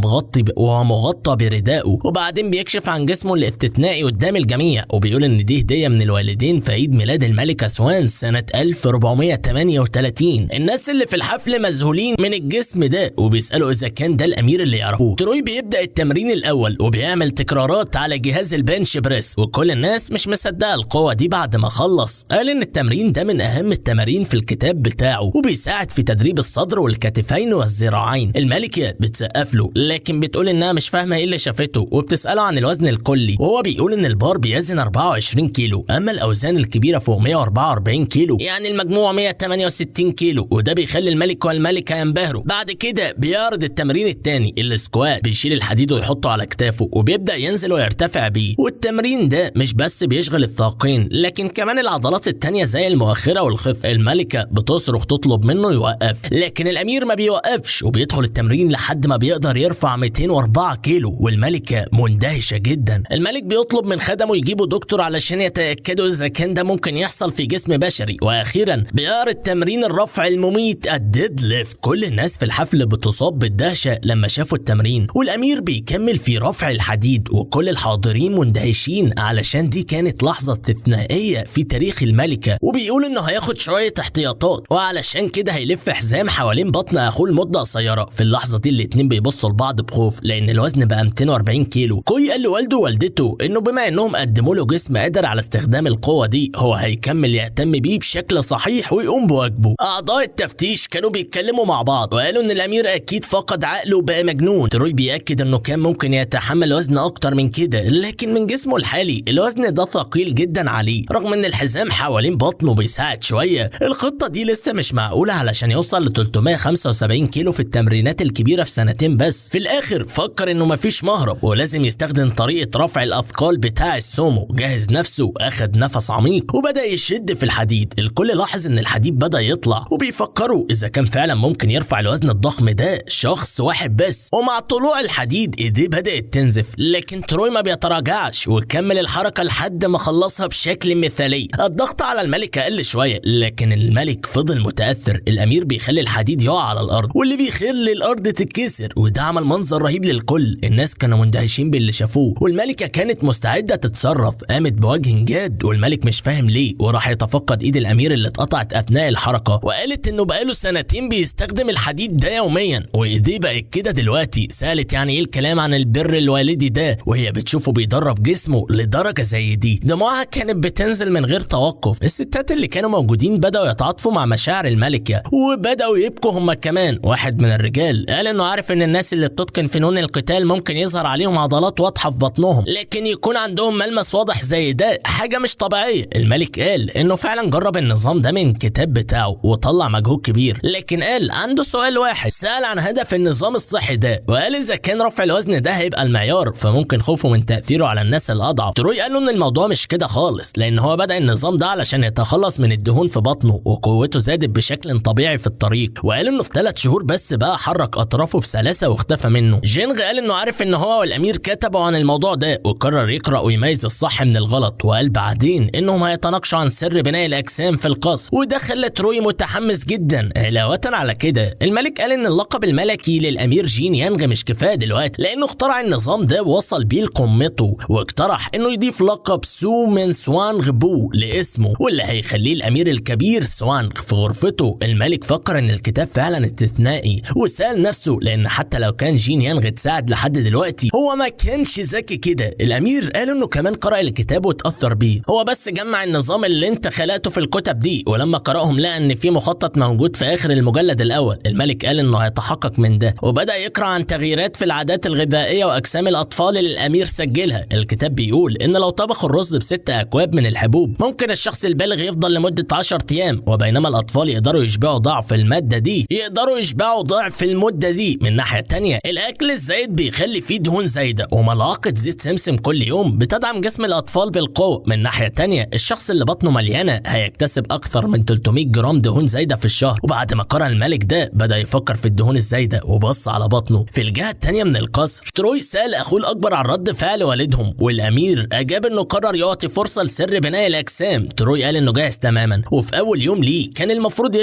مغطى بردائه، وبعدين بيكشف عن جسمه الاستثنائي قدام الجميع، وبيقول ان دي هدية من الوالدين في عيد ميلاد الملكة سوان سنة 1438. الناس اللي في الحفل مذهولين من الجسم ده وبيسألوا اذا كان ده الامير اللي يعرفوه. تروي بيبدأ التمرين الاول وبيعمل تكرارات على جهاز البنش بريس، وكل الناس مش مصدقة القوة دي. بعد ما خلص قال ان التمرين ده من اهم التمارين في الكتاب بتاعه، وبيساعد في تدريب الصدر والكتفين والذراعين. الملكة بتسقف له، لكن بتقول انها مش فاهمة ايه اللي شافته، وبتسأله عن الوزن الكلي، وهو بيقول ان البار بيزن 24 كيلو، اما الاوزان الكبيرة فوق 144 كيلو، يعني المجموع 168 كيلو، وده بيخلي الملك والملكة ينبهروا. بعد كده بيعرض التمرين الثاني السكوات، بيشيل الحديد ويحطه على كتافه وبيبدأ ينزل ويرتفع بيه. والتمرين ده مش بس بيشغل الساقين لكن كمان العضلات التانية زي المؤخرة والخف. الملكة بتصرخ تطلب منه يوقف، لكن الامير ما بيوقفش، وبيدخل التمرين لحد ما بيقدر يرفع 204 كيلو، والملكة مندهشة جدا. الملك بيطلب من خدمه يجيبوا دكتور علشان يتأكدوا اذا كان ده ممكن يحصل في جسم بشري. واخيرا بيعرض تمرين الرفع المميت الديد ليفت. كل الناس في الحفل بتصاب بالدهشة لما شافوا التمرين، والامير بيكمل في رفع الحديد، وكل الحاضرين مندهشين علشان دي كانت لحظة استثنائية في تاريخ الملكة. وبيقول انه هياخد شوية احتياطات، وعلشان كده هيلف حزام حوالين بطن اخوه لمدة قصيرة. في اللحظة دي الاتنين بيبصوا لبعض بخوف لان الوزن بقى 240 كيلو. كوي قال لوالده ووالدته انه بما انهم قدموا له جسم قادر على استخدام القوة دي، هو هيكمل يهتم بيه بشكل بشكل صحيح ويقوم بواجبه. اعضاء التفتيش كانوا بيتكلموا مع بعض وقالوا ان الامير اكيد فقد عقله وبقى مجنون. تروي بيأكد انه كان ممكن يتحمل وزن اكتر من كده، لكن من جسمه الحالي الوزن ده ثقيل جدا عليه، رغم ان الحزام حوالين بطنه بيساعد شويه. الخطه دي لسه مش معقوله علشان يوصل ل 375 كيلو في التمرينات الكبيره في سنتين بس. في الاخر فكر انه مفيش مهرب ولازم يستخدم طريقه رفع الاثقال بتاع السومو. جهز نفسه، اخد نفس عميق وبدا يشد في الحديد. الكل لاحظ ان الحديد بدا يطلع وبيفكروا اذا كان فعلا ممكن يرفع الوزن الضخم ده شخص واحد بس. ومع طلوع الحديد ايديه بدات تنزف، لكن تروي ما بيتراجعش وكمل الحركه لحد ما خلصها بشكل مثالي. الضغط على الملك قل شويه، لكن الملك فضل متاثر. الامير بيخلي الحديد يقع على الارض واللي بيخلي الارض تتكسر، وده عمل منظر رهيب للكل. الناس كانوا مندهشين باللي شافوه، والملكه كانت مستعده تتصرف. قامت بوجه جاد والملك مش فاهم ليه، وراح يتفقد ايد الامير اللي اتقطعت اثناء الحركه، وقالت انه بقاله سنتين بيستخدم الحديد ده يوميا وايديه بقت كده دلوقتي. سالت يعني ايه الكلام عن البر الوالدي ده وهي بتشوفه بيدرب جسمه لدرجه زي دي. دموعها كانت بتنزل من غير توقف. الستات اللي كانوا موجودين بداوا يتعاطفوا مع مشاعر الملكه وبداوا يبكوا هم كمان. واحد من الرجال قال انه عارف ان الناس اللي بتتقن فنون القتال ممكن يظهر عليهم عضلات واضحه في بطنهم، لكن يكون عندهم ملمس واضح زي ده حاجه مش طبيعيه. الملك قال انه فعلا جرب النظام ده من الكتاب بتاعه وطلع مجهود كبير، لكن قال عنده سؤال واحد. سأل عن هدف النظام الصحي ده وقال اذا كان رفع الوزن ده هيبقى المعيار فممكن خوفه من تاثيره على الناس الاضعف. تروي قال له ان الموضوع مش كده خالص، لان هو بدأ النظام ده علشان يتخلص من الدهون في بطنه وقوته زادت بشكل طبيعي في الطريق. وقال انه في 3 شهور بس بقى حرك اطرافه بسلاسه واختفى منه. جينغ قال انه عارف ان هو والامير كتبوا عن الموضوع ده وقرر يقرأ ويميز الصح من الغلط، وقال بعدين انهم هيتناقشوا عن سر بناء الاجسام في القصر، وده خلى تروي متحمس جدا. علاوه على كده الملك قال ان اللقب الملكي للامير جين يانغ مش كفايه دلوقتي، لانه اخترع النظام ده ووصل بيه لقمته، واقترح انه يضيف لقب سو من سوانغ بو لاسمه واللي هيخليه الامير الكبير سوانغ في غرفته. الملك فكر ان الكتاب فعلا استثنائي وسأل نفسه، لان حتى لو كان جين يانغ اتساعد لحد دلوقتي هو ما كانش ذكي كده. الامير قال انه كمان قرأ الكتاب واتأثر بيه، هو بس جمع النظام اللي انت خلقته في الكتب دي، ولما قرأهم لقى ان في مخطط موجود في اخر المجلد الاول. الملك قال انه هيتحقق من ده وبدأ يقرأ عن تغييرات في العادات الغذائية واجسام الاطفال اللي الامير سجلها. الكتاب بيقول ان لو طبخوا الرز ب6 اكواب من الحبوب ممكن الشخص البالغ يفضل لمدة 10 ايام، وبينما الاطفال يقدروا يشبعوا ضعف المادة دي، يقدروا يشبعوا ضعف المدة دي. من ناحية تانية الاكل الزايد بيخلي فيه دهون زايدة، وملعقة زيت سمسم كل يوم بتدعم جسم الاطفال بالقوة. من ناحية تانية الشخص اللي بطنه مليانة هيكتسب اكثر من 300 جرام دهون زايدة في الشهر. وبعد ما قرأ الملك ده بدأ يفكر في الدهون الزايدة وبص على بطنه. في الجهة التانية من القصر تروي سأل اخوه الاكبر عن رد فعل والدهم، والامير اجاب انه قرر يعطي فرصة لسر بناء الاجسام. تروي قال انه جاهز تماما، وفي اول يوم ليه كان المفروض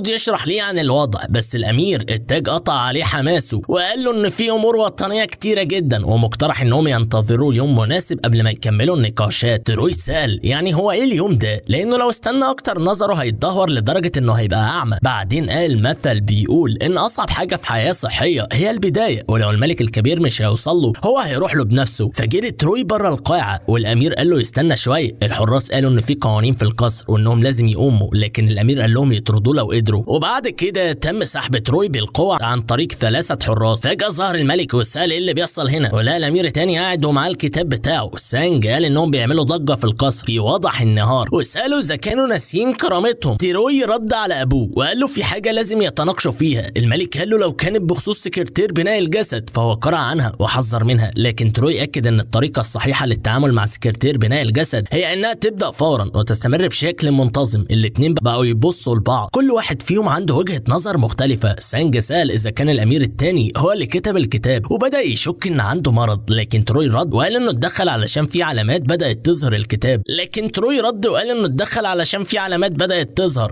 يشرح ليه عن الوضع، بس الامير التاج قطع عليه حماسه وقال له ان في امور وطنية كتيرة جدا ومقترح انهم ينتظروا يوم مناسب قبل ما يكملوا النقاشات. تروي سأل يعني هو ايه اليوم ده، لانه لو استنى اكتر نظره هيتدهور لدرجة انه هيبقى اعمى. بعدين قال مثل بيقول ان اصعب حاجة في حياة صحية هي البداية، ولو الملك الكبير مش هيوصل له هو هيروح له بنفسه. فجري تروي بره القاعة والامير قال له يستنى شوية. الحراس قالوا ان في قوانين في القصر وانهم لازم يقوموا، لكن الامير قال لهم يطردوه لو قدروا. وبعد كده تم سحب تروي بالقوة عن طريق 3 حراس. فجأة ظهر الملك وسأل ايه اللي بيحصل هنا، ولقى الامير تاني قاعد ومعاه الكتاب بتاعه. سانج قال انهم بيعملوا ضجة في القصر في وضح النهار، وسألوا اذا كانوا ناسيين كرامتهم. تروي رد على ابوه وقال له في حاجة لازم يتناقشوا فيها. الملك قال له لو كانت بخصوص سكرتير بناء الجسد فهو قرأ عنها وحذر منها، لكن تروي اكد ان الطريقة الصحيحة للتعامل مع سكرتير بناء الجسد هي انها تبدأ فورا وتستمر بشكل منتظم. الاتنين بقوا يبصوا لبعض، كل واحد فيهم عنده وجهة نظر مختلفة. سانج سأل اذا كان الامير التاني هو اللي كتب الكتاب وبدأ يشك ان عنده مرض، لكن تروي رد وقال انه اتدخل علشان في علامات بدأت تظهر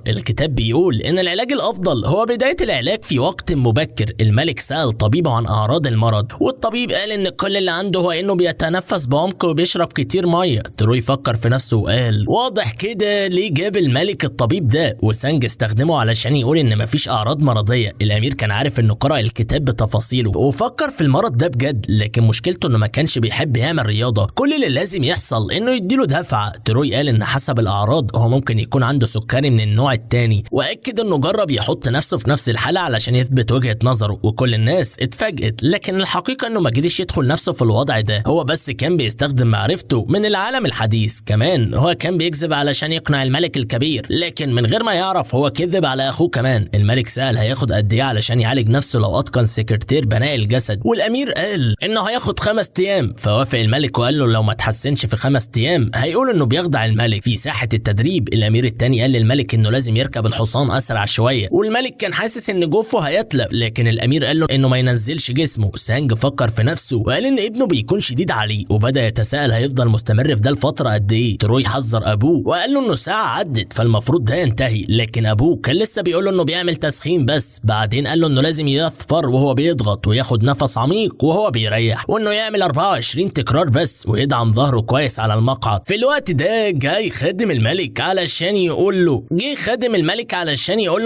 الكتاب بيقول ان العلاج الافضل هو بداية العلاج في وقت مبكر. الملك سأل طبيبه عن اعراض المرض، والطبيب قال ان كل اللي عنده هو انه بيتنفس بعمق وبيشرب كتير ميه. تروي فكر في نفسه وقال واضح كده ليه جاب الملك الطبيب ده، وسانج استخدمه علشان يقول ان مفيش اعراض مرضية. الامير كان عارف انه قرأ الكتاب بتفاصيله وفكر في المرض ده بجد، لكن مشكلته انه ما كانش بيحب يعمل رياضة. كل اللي لازم يحصل انه يديله دفعة. تروي قال ان حسب الاعراض هو ممكن يكون عنده سكري من النوع التاني، واكد انه جرب يحط نفسه في نفس الحالة علشان يثبت وجهة نظره، وكل الناس اتفاجئت. لكن الحقيقة انه ما قدرش يدخل نفسه في الوضع ده، هو بس كان بيستخدم معرفته من العالم الحديث. كمان هو كان بيكذب علشان يقنع الملك الكبير، لكن من غير ما يعرف هو كذب على اخوه كمان. الملك سأل هياخد قد ايه علشان يعالج نفسه لو اتقن سكرتير بناء الجسد، والامير قال انه هياخد 5 ايام. فوافق الملك وقال له لو ما تحسنش في 5 ايام هيقول انه بيخدع الملك. في ساحة التدريب الامير التاني قال للملك انه لازم يركب الحصان اسرع شوية، والملك كان حاسس ان جوفه هيتلف، لكن الامير قال له انه ما ينزلش جسمه. سانج فكر في نفسه وقال ان ابنه بيكون شديد عليه، وبدا يتساءل هيفضل مستمر في ده الفترة قد ايه. تروي حذر ابوه وقال له انه ساعة عدت فالمفروض ده ينتهي، لكن ابوه كان لسه بيقول له انه بيعمل تسخين بس. بعدين قال له انه لازم يصفر وهو بيضغط وياخد نفس عميق وهو بيريح، وانه يعمل 24 تكرار بس ويدعم ظهره كويس على المقعد. في الوقت ده جه خادم الملك علشان يقول له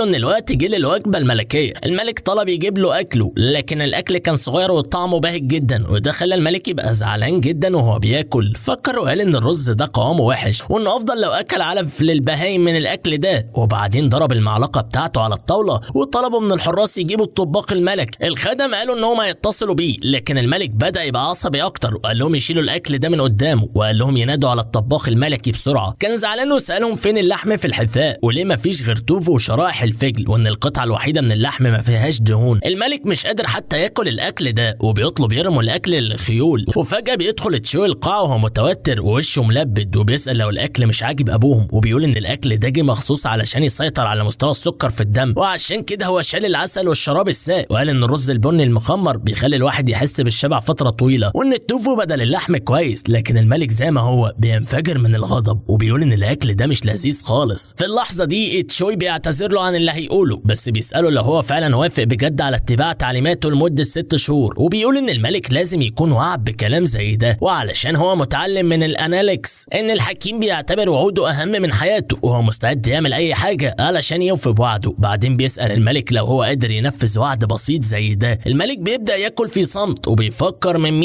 ان الوقت جه للوجبة الملكية. الملك طلب يجيب له اكله، لكن الاكل كان صغير وطعمه باهت جدا، وده خلى الملك يبقى زعلان جدا وهو بياكل. فكر وقال ان الرز ده قوامه وحش، وانه افضل لو اكل علف للبهايم من الاكل ده. وبعدين ضرب المعلقة بتاعته على الطاولة وطلبوا من الحراس يجيبوا الطباخ الملك. الخدم قالوا ان هم يتصلوا بيه، لكن الملك بدأ يبقى عصبي اكتر وقال لهم يشيلوا الاكل ده من قدامه، وقال لهم ينادوا على الطباخ الملكي بسرعة. كان زعلان وسألهم فين اللحم في الحذاء، وليه ما فيش غير توف وشرائح الفجل، وان القطعة الوحيدة من اللحم ما فيهاش دهون. الملك مش قادر حتى ياكل الاكل ده، وبيطلب يرموا الاكل للخيول. وفجأة بيدخل تشوي القاعة وهو متوتر ووشه ملبد، وبيسأل لو الاكل مش عاجب ابوهم، وبيقول ان الاكل ده جه مخصوص علشان يسيطر على مستوى السكر في الدم، وعشان كده هو شال العسل والشراب السائل. وقال ان الرز البني المخمر بيخلي الواحد يحس بالشبع فترة طويلة، وان التوفو بدل اللحم كويس. لكن الملك زي ما هو بينفجر من الغضب وبيقول ان الاكل ده مش لذيذ خالص. في اللحظة دي تشوي بيعتذر له عن اللي هيقوله، بس بيسأله لو هو فعلا وافق بجد على اتباع تعليماته لمدة 6 شهور، وبيقول ان الملك لازم يكون وعد بكلام زي ده، وعلشان هو متعلم من الاناليكس ان الحكيم بيعتبر وعوده اهم من حياته، وهو مستعد يعمل اي حاجة علشان يوفي بوعده. بعدين بيسأل الملك لو هو قادر ينفذ وعد بسيط زي ده. الملك بيبدأ ياكل في صمت وبيفكر من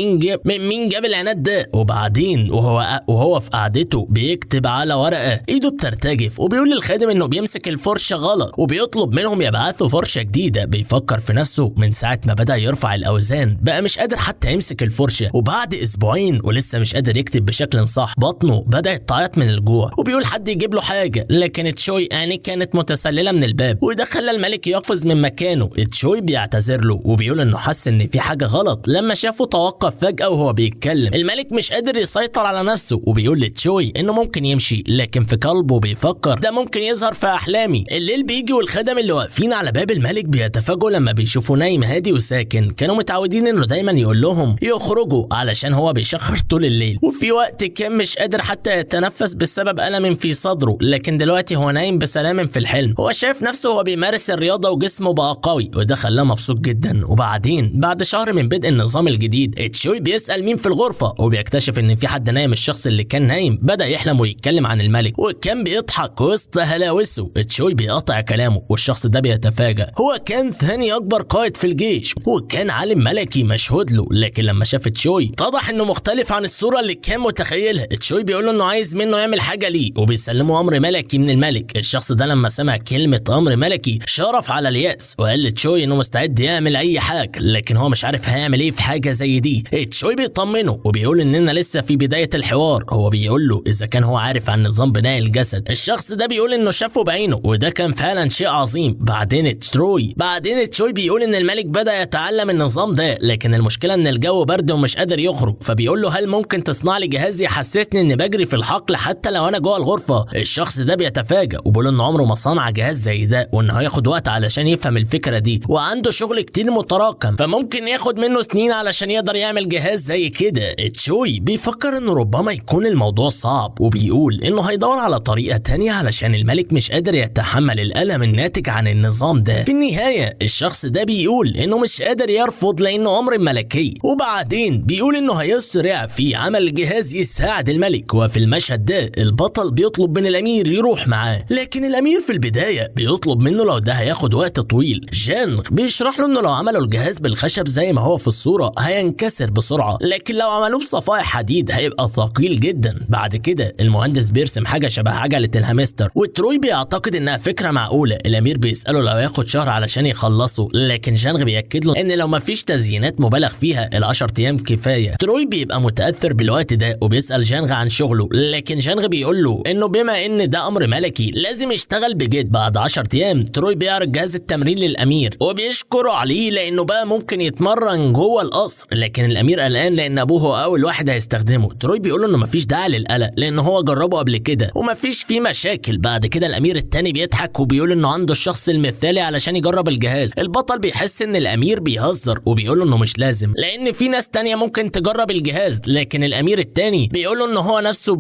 مين جاب العناد ده. وبعدين وهو في قعدته بيكتب على ورقة، ايده بترتجف، وبيقول للخادم انه بيمسك الفرشة غلط، وبيطلب منهم يبعثوا فرشة جديدة. بيفكر في نفسه من ساعة ما بدأ يرفع الاوزان بقى مش قادر حتى يمسك الفرشة، وبعد اسبوعين ولسه مش قادر يكتب بشكل صح. بطنه بدأت تعيط من الجوع، وبيقول حد يجيب له حاجة، لكن تشوي كانت متسللة من الباب، وده خلى الملك يقفز من مكانه. تشوي بيعتذر له وبيقول انه حس ان في حاجة غلط لما شافه توقف فجأة وهو بيتكلم. الملك مش قادر يسيطر على نفسه، وبيقول لتشوي انه ممكن يمشي، لكن في قلبه بيفكر ده ممكن يظهر في احلامي. الليل بيجي والخدم اللي واقفين على باب الملك بيتفاجئوا لما بيشوفوا نايم هادي وساكن. كانوا متعودين انه دايما يقول لهم يخرجوا علشان هو بيشخر طول الليل، وفي وقت كان مش قادر حتى يتنفس بسبب ألم في صدره، لكن دلوقتي هو نايم بسلام في الحلم. هو شايف نفسه وهو بيمارس الرياضة وجسمه بقى قوي، وده خلاه مبسوط جدا. وبعدين بعد شهر من بدء النظام الجديد تشوي بيسأل مين في الغرفة، وبيكتشف ان في حد نايم. الشخص اللي كان نايم بدأ يحلم ويتكلم عن الملك، وكان بيضحك وسط هلاوسه. تشوي بيقطع كلامه، والشخص ده بيتفاجأ هو كان ثاني اكبر قائد في الجيش، وكان عالم ملكي مشهود له. لكن لما شاف تشوي اتضح انه مختلف عن الصورة اللي كان متخيلها. تشوي بيقول له انه عايز منه يعمل حاجة ليه، وبيسلمه امر ملكي من الملك. الشخص ده لما سمع كلمة امر ملكي شرف على اليأس، وقال لتشوي انه مستعد يعمل اي حاجة، لكن هو مش عارف هيعمل ايه في حاجة زي دي. تشوي بيطمنه وبيقول اننا لسه في بداية الحوار. هو بيقول له اذا كان هو عارف عن نظام بناء الجسد. الشخص ده بيقول انه شافه بعينه، وده كان فعلا شيء عظيم. بعدين تشوي بيقول ان الملك بدأ يتعلم النظام ده، لكن المشكلة ان الجو برد ومش قادر يخرج. فبيقول له هل ممكن تصنع لي جهاز يحسسني اني بجري في الحقل حتى لو انا جوه الغرفة؟ الشخص ده بيتفاجئ وبيقول انه عمره ما صنع جهاز زي ده، وانه هياخد وقت علشان يفهم الفكرة دي، وعنده شغل كتير متراكم، فممكن ياخد منه سنين علشان يقدر يعمل جهاز زي كده. تشوي بيفكر انه ربما يكون الموضوع صعب، وبيقول انه هيدور على طريقة تانية علشان الملك مش قادر يتحمل الألم الناتج عن النظام ده. في النهاية الشخص ده بيقول انه مش قادر يرفض لانه امر ملكي، وبعدين بيقول انه هيسرع في عمل جهاز يساعد الملك. وفي المشهد ده البطل بيطلب من الامير يروح معاه، لكن الامير في البداية بيطلب منه لو ده هياخد وقت طويل. جان بيشرح له انه لو عملوا الجهاز بالخشب زي ما هو في الصورة هينكسر بسرعة، لكن لو عملوه بصفائح حديد هيبقى ثقيل جدا. بعد كده المهندس بيرسم حاجة شبه عجلة الهامستر، وتروي بيعتقد انها فكرة معقولة. الامير بيسأله لو ياخد شهر علشان يخلصه، لكن جانغ بيأكد له ان لو مفيش تزيينات مبالغ فيها ال10 ايام كفاية. تروي بيبقى متأثر بالوقت ده وبيسأل جانغ عن شغله، لكن جانغ بيقول له انه بما ان ده امر ملكي لازم يشتغل بجد. بعد 10 ايام تروي بيعرض جهاز التمرين للامير وبيشكره عليه لانه بقى ممكن يتمرن جوه القصر، لكن الامير قلقان لان ابوه هو اول واحد هيستخدمه. تروي بيقول له انه مفيش داعي للقلق لان هو جربه قبل كده ومفيش فيه مشاكل. بعد كده الامير التاني بيضحك وبيقول انه عنده الشخص المثالي علشان يجرب الجهاز. البطل بيحس ان الامير بيهزر وبيقول له انه مش لازم لان في ناس تانية ممكن تجرب الجهاز، لكن الامير التاني بيقول له انه هو نفسه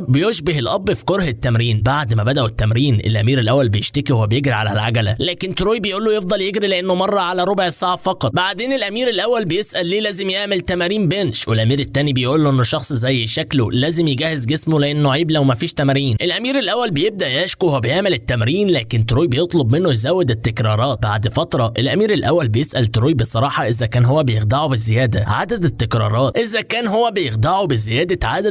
بيشبه الاب في كره التمرين. بعد ما بدأوا التمرين الامير الاول بيشتكي وهو بيجري على العجله، لكن تروي بيقول له يفضل يجري لانه مر على ربع ساعه فقط. بعدين الامير الاول بيسأل ليه لازم يعمل تمارين بنش، والامير التاني بيقول له انه شخص زي شكله لازم يجهز جسمه لانه عيب لو مفيش تمارين. الامير الاول بيبدأ يشكو وهو بيعمل التمرين، لكن تروي بيطلب منه يزود التكرارات. بعد فتره الامير الاول بيسأل تروي بصراحه اذا كان هو بيخدعه بزياده عدد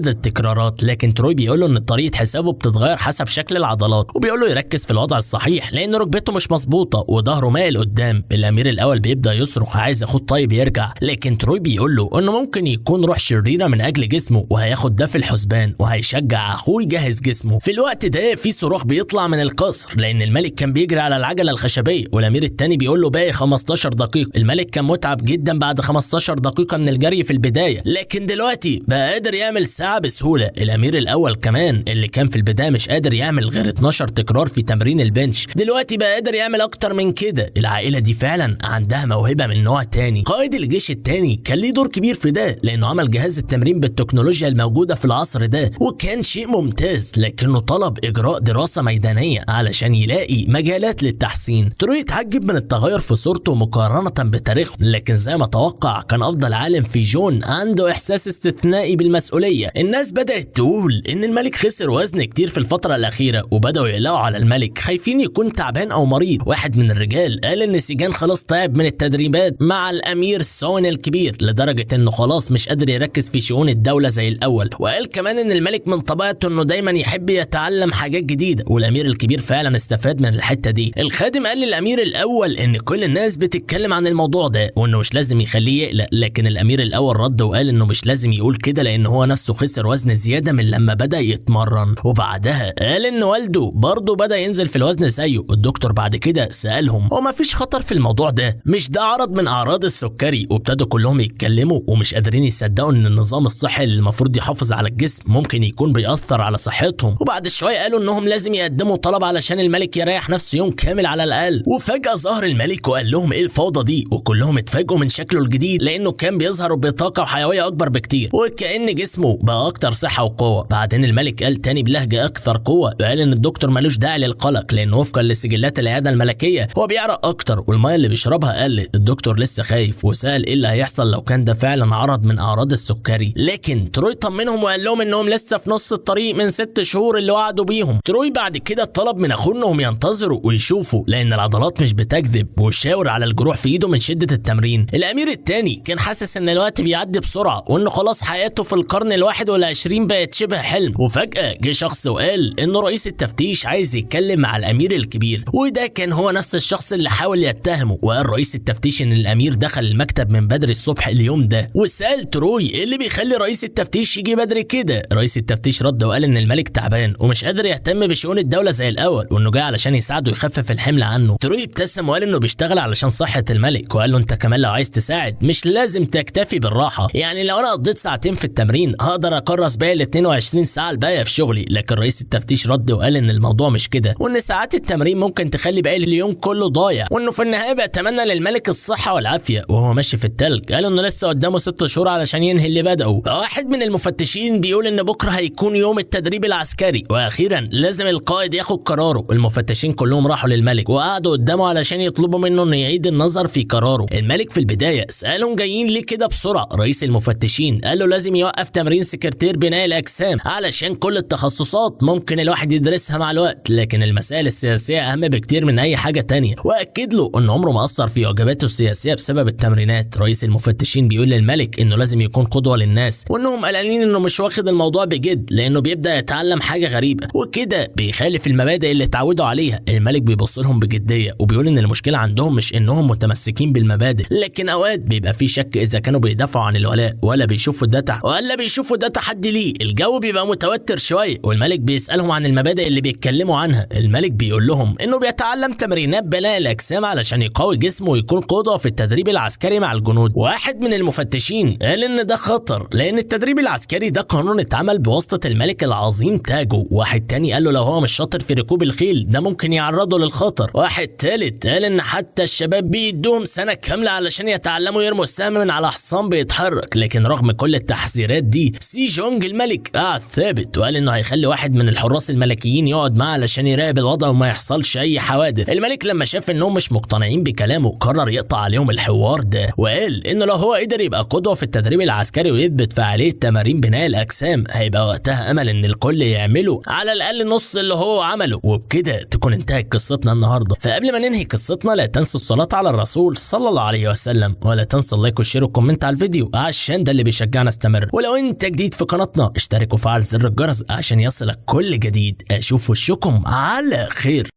التكرارات، لكن تروي بيقول له ان طريقه حسابه بتتغير حسب شكل العضلات، وبيقول له يركز في الوضع الصحيح لان ركبته مش مظبوطه وظهره مايل قدام. الامير الاول بيبدا يصرخ عايز اخوه طيب يرجع، لكن تروي بيقول له انه ممكن يكون روح شريره من اجل جسمه وهياخد ده في الحسبان وهيشجع اخوه يجهز جسمه. في الوقت ده في صراخ بيطلع من القصر لان الملك كان بيجري على العجله الخشبيه، والامير التاني بيقول له باقي 15 دقيقه. الملك كان متعب جدا بعد 15 دقيقه من الجري في البدايه، لكن دلوقتي بقى قادر يعمل ساعه بسهوله. الامير الاول كمان اللي كان في البدايه مش قادر يعمل غير 12 تكرار في تمرين البنش دلوقتي بقى قادر يعمل اكتر من كده. العائله دي فعلا عندها موهبه من نوع تاني. قائد الجيش التاني كان ليه دور كبير في ده لانه عمل جهاز التمرين بالتكنولوجيا الموجوده في العصر ده، وكان شيء ممتاز، لكنه طلب اجراء دراسه ميدانيه علشان يلاقي مجالات للتحسين. تروي اتعجب من التغير في صورته مقارنه بتاريخه، لكن زي ما توقع كان افضل عالم في جون عنده احساس استثنائي بالمسؤوليه. الناس بدات تقول ان الملك خسر وزن كتير في الفتره الاخيره وبداوا يقلقوا على الملك خايفين يكون تعبان او مريض. واحد من الرجال قال ان سيجان خلاص تعب من التدريبات مع الامير سون الكبير لدرجه انه خلاص مش قادر يركز في شؤون الدوله زي الاول، وقال كمان ان الملك من طبيعته انه دايما يحب يتعلم حاجات جديده، والامير الكبير فعلا استفاد من الحته دي. الخادم قال للامير الاول ان كل الناس بتتكلم عن الموضوع ده وانه مش لازم يخليه يقلق، لكن الامير الاول رد وقال انه مش لازم يقول كده لان هو نفسه خسر وزن زياده من لما بدا يتمرن. وبعدها قال ان والده برضه بدا ينزل في الوزن زيه. الدكتور بعد كده سالهم هو مفيش خطر في الموضوع ده، مش ده عرض من اعراض السكري؟ وابتدوا كلهم يتكلموا ومش قادرين يصدقوا ان النظام الصحي اللي المفروض يحافظ على الجسم ممكن يكون بيأثر على صحتهم. وبعد شويه قالوا انهم لازم يقدموا طلب علشان الملك يريح نفسه يوم كامل على الاقل. وفجاه ظهر الملك وقال لهم ايه الفوضى دي، وكلهم اتفاجئوا من شكله الجديد لانه كان بيظهر بطاقه وحيويه اكبر بكتير وكأن جسمه بقى اكتر صحه وقوه. بعدين الملك قال تاني بلهجه اكثر قوه وقال ان الدكتور ملوش داعي للقلق لان وفقا لسجلات العياده الملكيه هو بيعرق اكتر والميه اللي بيشربها قلت. الدكتور لسه خايف وسأل ايه اللي هيحصل لو كان ده فعلا عرض من اعراض السكري، لكن تروي طمنهم وقال لهم انهم لسه في نص الطريق من 6 شهور اللي وعدوا بيهم. تروي بعد كده طلب من اخوه انهم ينتظروا ويشوفوا لان العضلات مش بتكذب، وشاور على الجروح في ايده من شده التمرين. الامير الثاني كان حاسس ان الوقت بيعدي بسرعه وانه خلاص حياته في القرن ال21 بقت شبه حلم. وفجاه جه شخص وقال انه رئيس التفتيش عايز يتكلم مع الامير الكبير، وده كان هو نفس الشخص اللي حاول يتهمه. وقال رئيس التفتيش ان الامير دخل المكتب من بدري الصبح اليوم ده، وسأل تروي ايه اللي بيخلي رئيس التفتيش يجي بدري كده. رئيس التفتيش رد وقال ان الملك تعبان ومش قادر يهتم بشؤون الدوله زي الاول وانه جاي علشان يساعده يخفف الحمل عنه. تروي ابتسم وقال انه بيشتغل علشان صحه الملك، وقال له انت كمان لو عايز تساعد مش لازم تكتفي بالراحه، يعني لو انا قضيت ساعتين في التمرين هقدر اكرس باقي ال 22 ساعه الباقيه في شغلي. لكن رئيس التفتيش رد وقال ان الموضوع مش كده وان ساعات التمرين ممكن تخلي باقي اليوم كله ضايع، وانه في النهايه بيتمنى للملك الصحه والعافيه. وهو ماشي في التلج قال انه لسه قدامه 6 شهور علشان ينهي اللي بدأه. واحد من المفتشين بيقول ان بكره هيكون يوم التدريب العسكري واخيرا لازم القائد ياخد قراره. المفتشين كلهم راحوا للملك وقعدوا قدامه علشان يطلبوا منه انه يعيد النظر في قراره. الملك في البدايه سالهم جايين ليه كده بسرعه. رئيس المفتشين قال له لازم يوقف تمرين سكرتير بناء الاجسام علشان كل التخصصات ممكن الواحد يدرسها مع الوقت، لكن المسائل السياسيه اهم بكتير من اي حاجه تانية. واكد له ان عمره ما اثر في واجباته السياسيه بسبب التمرينات. رئيس المفتشين بيقول للملك انه لازم يكون قدوه للناس وانهم قلقانين انه مش واخد الموضوع بجد لانه بيبدا يتعلم حاجة غريبة وكده بيخالف المبادئ اللي اتعودوا عليها. الملك بيبص لهم بجدية وبيقول ان المشكلة عندهم مش انهم متمسكين بالمبادئ، لكن اوقات بيبقى في شك اذا كانوا بيدافعوا عن الولاء ولا بيشوفوا ده تحدي ليه. الجو بيبقى متوتر شوية والملك بيسألهم عن المبادئ اللي بيتكلموا عنها. الملك بيقول لهم انه بيتعلم تمرينات بناء الاجسام علشان يقوي جسمه ويكون قدوة في التدريب العسكري مع الجنود. واحد من المفتشين قال ان ده خطر لان التدريب العسكري ده قانون اتعمل بواسطة الملك العظيم تاجو. واحد تاني قال له لو هو مش شاطر في ركوب الخيل ده ممكن يعرضه للخطر. واحد تالت قال ان حتى الشباب بيدوهم سنة كاملة علشان يتعلموا يرموا السهم من على حصان بيتحرك. لكن رغم كل التحذيرات دي سي جونج الملك قعد ثابت وقال انه هيخلي واحد من الحراس الملكيين يقعد معاه علشان يراقب الوضع وما يحصلش اي حوادث. الملك لما شاف انهم مش مقتنعين بكلامه قرر يقطع عليهم الحوار ده وقال انه لو هو قدر يبقى قدوة في التدريب العسكري ويثبت فعالية تمارين بناء الاجسام هيبقى وقتها امل ان الكل يعملوا على الاقل نص اللي هو عمله. وبكده تكون انتهت قصتنا النهارده. فقبل ما ننهي قصتنا لا تنسوا الصلاة على الرسول صلى الله عليه وسلم، ولا تنسوا اللايك والشير والكومنت على الفيديو عشان ده اللي بيشجعنا استمر. ولو انت جديد في قناتنا اشترك وفعل زر الجرس عشان يصلك كل جديد. اشوف وشكم على خير.